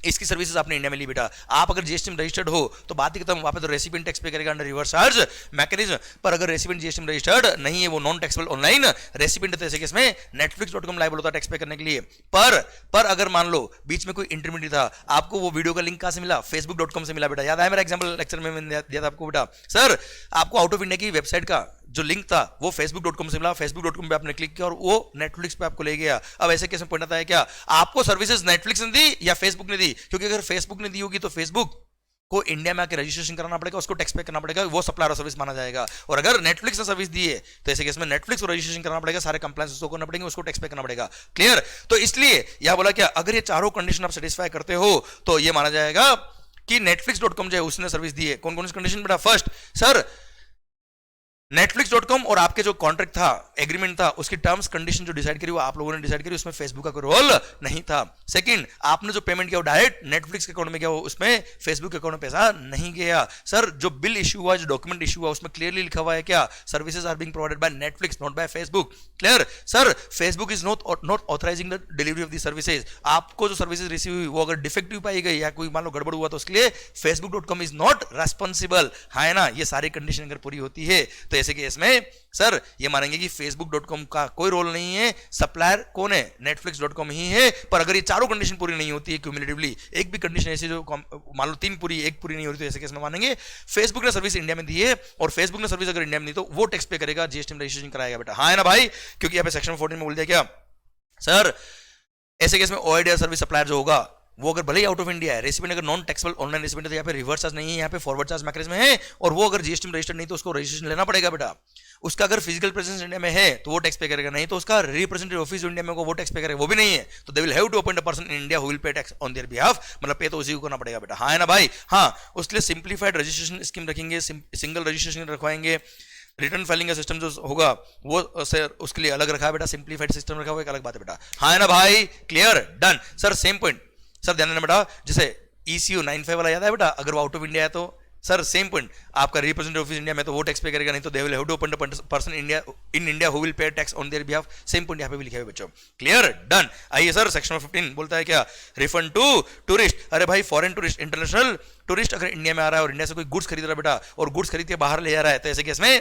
इसकी सर्विसेज आपने इंडिया में ली बेटा आप अगर जीएसटी में रजिस्टर्ड हो तो बात ही खत्म वहां पे तो रेसिपिएंट टैक्स पे करेगा अंडर रिवर्स चार्ज मैकेनिज्म पर अगर रेसिपिएंट जीएसटी में रजिस्टर्ड नहीं है वो नॉन टैक्सेबल ऑनलाइन रेसिपिएंट तो ऐसे केस में netflix.com लायबल होता है टैक्स पे करने के लिए पर अगर मान लो बीच में कोई इंटरमीडिएट था आपको वो वीडियो का लिंक कहां से मिला facebook.com से मिला बेटा याद है मेरा एग्जांपल लेक्चर में मैंने दिया था आपको बेटा सर आपको आउट ऑफ इंडिया की वेबसाइट का जो लिंक था वो facebook.com से मिला facebook.com पे आपने क्लिक किया और वो नेटफ्लिक्स पे आपको ले गया अब ऐसे केस में पॉइंट आता है क्या आपको सर्विसेज नेटफ्लिक्स ने दी या फेसबुक ने दी क्योंकि अगर फेसबुक ने दी होगी तो फेसबुक को इंडिया में आके रजिस्ट्रेशन कराना पड़ेगा उसको टैक्स पे करना पड़ेगा वो सप्लायर सर्विस माना जाएगा और अगर नेटफ्लिक्स ने सर्विस दी है तो ऐसे केस में नेटफ्लिक्स को रजिस्ट्रेशन करना पड़ेगा सारे कंप्लायंस उसको करना पड़ेंगे उसको टैक्स पे करना पड़ेगा क्लियर तो इसलिए यह बोला क्या अगर ये चारों कंडीशन आप सेटिस्फाई करते हो तो ये माना जाएगा कि netflix.com जो है उसने सर्विस दी है कौन कौन सी कंडीशन बेटा फर्स्ट सर netflix.com और आपके जो कॉन्ट्रैक्ट था एग्रीमेंट था उसकी टर्म्स कंडीशन जो डिसाइड करी वो आप लोगों ने डिसाइड करी उसमें फेसबुक का कोई रोल नहीं था सेकंड आपने जो पेमेंट किया वो डायरेक्ट नेटफ्लिक्स के अकाउंट में गया उसमें फेसबुक के अकाउंट में पैसा नहीं गया सर जो बिल इशू हुआ जो डॉक्यूमेंट इशू हुआ उसमें क्लियरली लिखा हुआ है क्या services are being provided by Netflix not by Facebook clear sir Facebook is not authorizing the delivery of the services आपको जो सर्विसेज रिसीव हुई वो अगर डिफेक्टिव पाई गई या कोई मान लो गड़बड़ हुआ तो उसके लिए facebook.com इज नॉट रेस्पॉन्सिबल है ना ये सारी कंडीशन अगर पूरी होती है तो ऐसे केस में सर ये मानेंगे कि facebook.com का कोई रोल नहीं है सप्लायर कौन है netflix.com ही है पर अगर ये चारों कंडीशन पूरी नहीं होती है क्यूमुलेटिवली एक भी कंडीशन ऐसी जो मान लो 3 पूरी एक पूरी नहीं होती तो ऐसे केस में मानेंगे फेसबुक ने सर्विस इंडिया में दी है और फेसबुक ने सर्विस अगर इंडिया में दी तो वो टैक्स पे करेगा जीएसटी में रजिस्ट्रेशन कराएगा बेटा हाँ है ना भाई क्योंकि यहाँ पे सेक्शन 14 में बोल दिया क्या सर ऐसे केस में OIDR सर्विस सप्लायर जो होगा वो अगर भले ही आउट ऑफ इंडिया है रेसिपिएंट अगर नॉन टैक्सेबल ऑनलाइन रेसिपिएंट है तो यहाँ पे रिवर्स चार्ज नहीं है यहाँ पे फॉरवर्ड चार्ज मैकेनिज्म है और वो अगर जीएसटी में रजिस्टर्ड नहीं तो उसको रजिस्ट्रेशन लेना पड़ेगा बेटा उसका अगर फिजिकल प्रेजेंस इंडिया में है तो वो टैक्स पे करेगा नहीं तो उसका रिप्रेजेंटेटिव ऑफिस इंडिया में वो टैक्स पे करेगा वो भी नहीं है तो they will have to appoint a person in India who will pay tax on their behalf मतलब पे तो उसी को करना पड़ेगा बेटा हाँ है ना भाई हाँ उसके लिए सिंप्लीफाइड रजिस्ट्रेशन स्कीम रखेंगे सिंगल रजिस्ट्रेशन रखवाएंगे रिटर्न फाइलिंग का सिस्टम जो होगा वो सर उसके लिए अलग रखा है बेटा सिंप्लीफाइड सिस्टम रखा हुआ एक अलग बात है बेटा हाँ है ना भाई clear done sir same point sir ध्यान देना बेटा जैसे ECU 95 वाला याद है बेटा अगर वो आउट ऑफ इंडिया है तो सर सेम पॉइंट आपका रिप्रेजेंटेटिव ऑफिस इंडिया में तो वो टैक्स पे करेगा नहीं तो they will have to appoint a person in India who will pay tax on their behalf same point यहाँ पे भी लिखा है बच्चों क्लियर डन आइए सर सेक्शन 15 बोलता है क्या रिफंड टू टूरिस्ट अरे भाई फॉरेन टूरिस्ट इंटरनेशनल टूरिस्ट अगर इंडिया में आ रहा है और इंडिया से कोई गुड्स खरीद रहा है बेटा और गुड्स खरीद के बाहर ले जा रहा है तो ऐसे केस में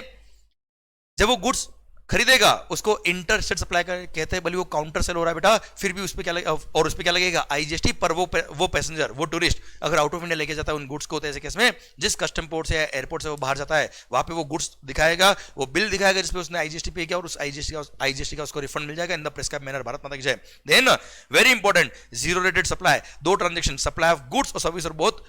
जब वो गुड्स खरीदेगा उसको इंटर स्टेट सप्लाई कहते हैं भले वो काउंटर सेल हो रहा है बेटा फिर भी उस पे क्या लगेगा और उस पे क्या लगेगा IGST पर वो पैसेंजर वो टूरिस्ट अगर आउट ऑफ इंडिया लेके जाता है उन गुड्स को तो ऐसे केस में जिस कस्टम पोर्ट से या एयरपोर्ट से वो बाहर जाता है वहां पे वो गुड्स दिखाएगा वो बिल दिखाएगा जिसपे उसने IGST पे किया और उस IGST का उसको रिफंड मिल जाएगा in the prescribed manner Bharat Mata की जय then very important zero rated supply 2 transaction supply of goods और सर्विस और both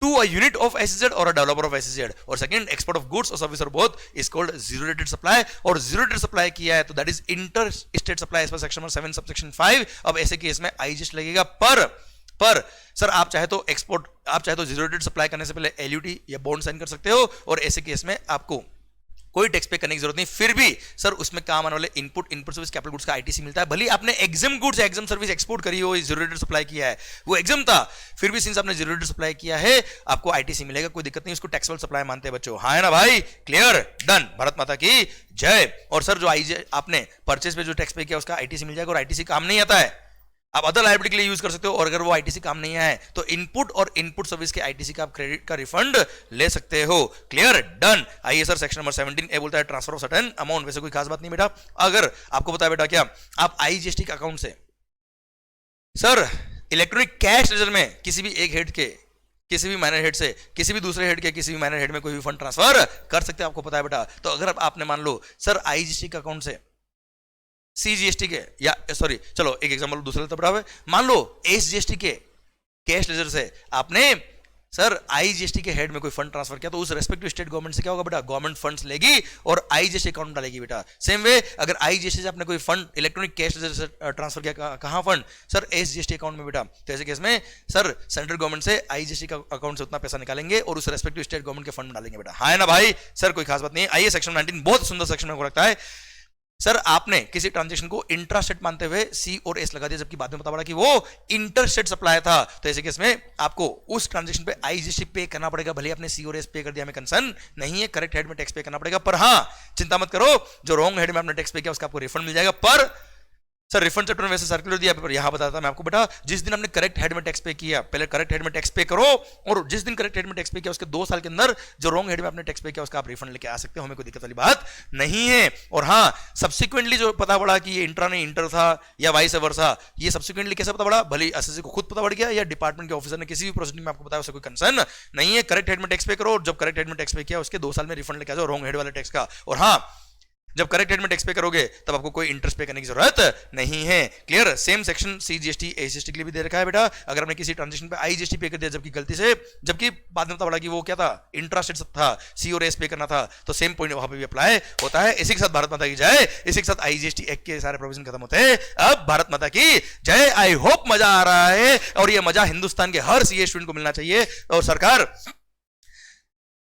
to a unit of SEZ or a developer of SEZ और second export of goods or service or both is called zero rated supply और zero rated supply किया है तो that is inter state supply as per section 7 subsection 5 अब ऐसे case में IGST लगेगा पर सर आप चाहे तो एक्सपोर्ट आप चाहे तो जीरो रेटेड सप्लाई करने से पहले LUT या बॉन्ड साइन कर सकते हो और ऐसे केस में आपको कोई टैक्स पे करने की जरूरत नहीं, फिर भी सर उसमें काम आने वाले इनपुट सर्विस कैपिटल गुड्स का आईटीसी मिलता है। भले आपने exam goods exam service export करी हो, जीरो रेट सप्लाई किया है, वो एग्जाम था, फिर भी सिंस आपने जीरो रेट सप्लाई किया है आपको आईटीसी मिलेगा, कोई दिक्कत नहीं, उसको टैक्सेबल सप्लाई मानते हैं बच्चों। हाँ है ना भाई, क्लियर, डन, भारत माता की जय। और सर जो आपने परचेज पे जो टैक्स पे किया उसका आईटीसी मिल जाएगा, और आईटीसी काम नहीं आता है, आप अदर लायबिलिटी के लिए यूज कर सकते हो, और अगर वो आईटीसी काम नहीं आए तो इनपुट और इनपुट सर्विस के आईटीसी का आप क्रेडिट का रिफंड ले सकते हो। Clear, done. आइए सर सेक्शन नंबर 17 ए बोलता है ट्रांसफर ऑफ सर्टेन अमाउंट। वैसे कोई खास बात नहीं बेटा, अगर आपको पता है बेटा क्या आप आईजीएसटी के अकाउंट से सर इलेक्ट्रॉनिक कैश लेजर में किसी भी एक हेड के किसी भी माइनर हेड से किसी भी दूसरे हेड के किसी भी माइनर हेड में कोई भी फंड ट्रांसफर कर सकते हैं, आपको पता है बेटा। तो अगर आपने मान लो सर आईजीएसटी के अकाउंट से सीजीएसटी के, या सॉरी चलो एक एग्जांपल दूसरा लेते हैं, मान लो एसजीएसटी के कैश लेजर से आपने सर आईजीएसटी के हेड में कोई फंड ट्रांसफर किया, तो उस रेस्पेक्टिव स्टेट गवर्नमेंट से क्या होगा बेटा, गवर्नमेंट फंड्स लेगी और आईजीएसटी अकाउंट में डालेगी बेटा। सेम वे अगर आईजीएसटी से आपने कोई फंड इलेक्ट्रॉनिक कैश लेजर से ट्रांसफर किया, कहां फंड, सर एसजीएसटी अकाउंट में बेटा। तो ऐसे केस में सर सेंट्रल गवर्नमेंट से आईजीएसटी का अकाउंट से उतना पैसा निकालेंगे और उस रेस्पेक्टिव स्टेट गवर्नमेंट के फंड में डालेंगे बेटा। हाँ है ना भाई, सर कोई खास बात नहीं। आइए सेक्शन 19 बहुत सुंदर सेक्शन मेरे को लगता है। सर आपने किसी ट्रांजैक्शन को इंट्रास्टेट मानते हुए सी और एस लगा दिया, जबकि बाद में पता पड़ा कि वो इंटरस्टेट सप्लाई था, तो ऐसे केस में आपको उस ट्रांजैक्शन पे आईजीएसटी पे करना पड़ेगा। भले आपने सी और एस पे कर दिया, हमें कंसर्न नहीं है, करेक्ट हेड में टैक्स पे करना पड़ेगा। पर हाँ चिंता मत करो, जो रॉन्ग हेड में आपने टैक्स पे किया उसका आपको रिफंड मिल जाएगा। पर सर रिफंड चैप्टर में वैसे सर्कुलर दिया, पर यहां बताता मैं आपको बेटा, जिस दिन आपने करेक्ट हेड में टैक्स पे किया, पहले करेक्ट हेड में टैक्स पे करो, और जिस दिन करेक्ट हेड में टैक्स पे किया उसके 2 साल के अंदर जो रॉन्ग हेड में आपने टैक्स पे किया उसका आप रिफंड लेके आ सकते हो, हमें कोई दिक्कत वाली बात नहीं है। और हाँ सब्सिक्वेंटली जो पता पड़ा कि ये इंट्रा नहीं इंटर था या वाइस वर्सा, ये सब्सिक्वेंटली कैसे पता पड़ा, भले एसएससी को खुद पता पड़ गया या डिपार्टमेंट के ऑफिसर ने किसी भी प्रोसीडिंग में आपको बताया, उससे कोई कंसर्न नहीं है। करेक्ट हेड में टैक्स पे करो, जब करेक्ट हेड में टैक्स पे किया उसके 2 साल में रिफंड लेके आ जाओ रॉन्ग हेड वाले टैक्स का। और हाँ जब करेक्ट हेड में टैक्स पे करोगे तब आपको कोई इंटरेस्ट पे करने की जरूरत नहीं है। Clear, same section CGST SGST के लिए भी दे रखा है बेटा। अगर आपने किसी ट्रांजैक्शन पे आईजीएसटी पे कर दिया जबकि गलती से, जबकि बाद में पता पड़ा कि वो क्या था, इंट्रास्टेट था, सी और एस पे करना था, तो सेम पॉइंट वहां पे भी अप्लाई होता है। इसी के साथ भारत माता की जय, इसी के साथ आईजीएसटी एक्ट के सारे प्रोविजन खत्म होते हैं। अब भारत माता की जय। आई होप मजा आ रहा है, और ये मजा हिंदुस्तान के हर सीए स्टूडेंट को मिलना चाहिए। और सरकार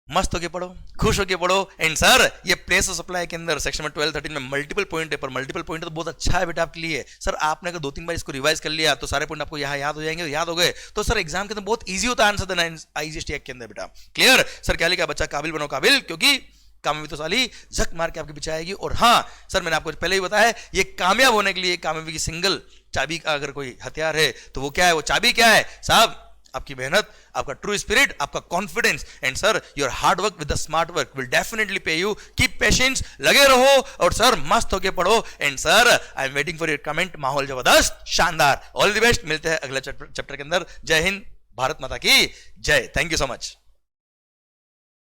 मस्त होके पढ़ो, खुश होके पढ़ो। एंड सर ये प्लेस ऑफ सप्लाई के अंदर सेक्शन में 12-13 में मल्टीपल पॉइंट है, पर मल्टीपल पॉइंट तो बहुत अच्छा है बेटा आपके लिए। सर आपने अगर 2-3 बार इसको रिवाइज कर लिया तो सारे पॉइंट आपको यहाँ याद हो जाएंगे, याद हो गए तो सर एग्जाम के अंदर बहुत ईजी होता है आंसर देना आईजीएसटी एक्ट के अंदर बेटा। क्लियर, सर क्या लिखा, बच्चा काबिल बनो काबिल, क्योंकि कामयाबी तो साली झक मार के आपके पीछे आएगी। और हाँ सर मैंने आपको पहले ही बताया, ये कामयाब होने के लिए कामयाबी की सिंगल चाबी का अगर कोई हथियार है तो वो क्या है, वो चाबी क्या है साहब, आपकी मेहनत, आपका ट्रू स्पिरिट, आपका confidence. And sir your hard work with the smart work will definitely पे यू। कीप पेशेंस, लगे रहो और सर मस्त होके पढ़ो। And sir I am waiting for your comment. माहौल जबरदस्त, शानदार, ऑल द बेस्ट। मिलते हैं अगले चैप्टर के अंदर। जय हिंद, भारत माता की जय। Thank you so much.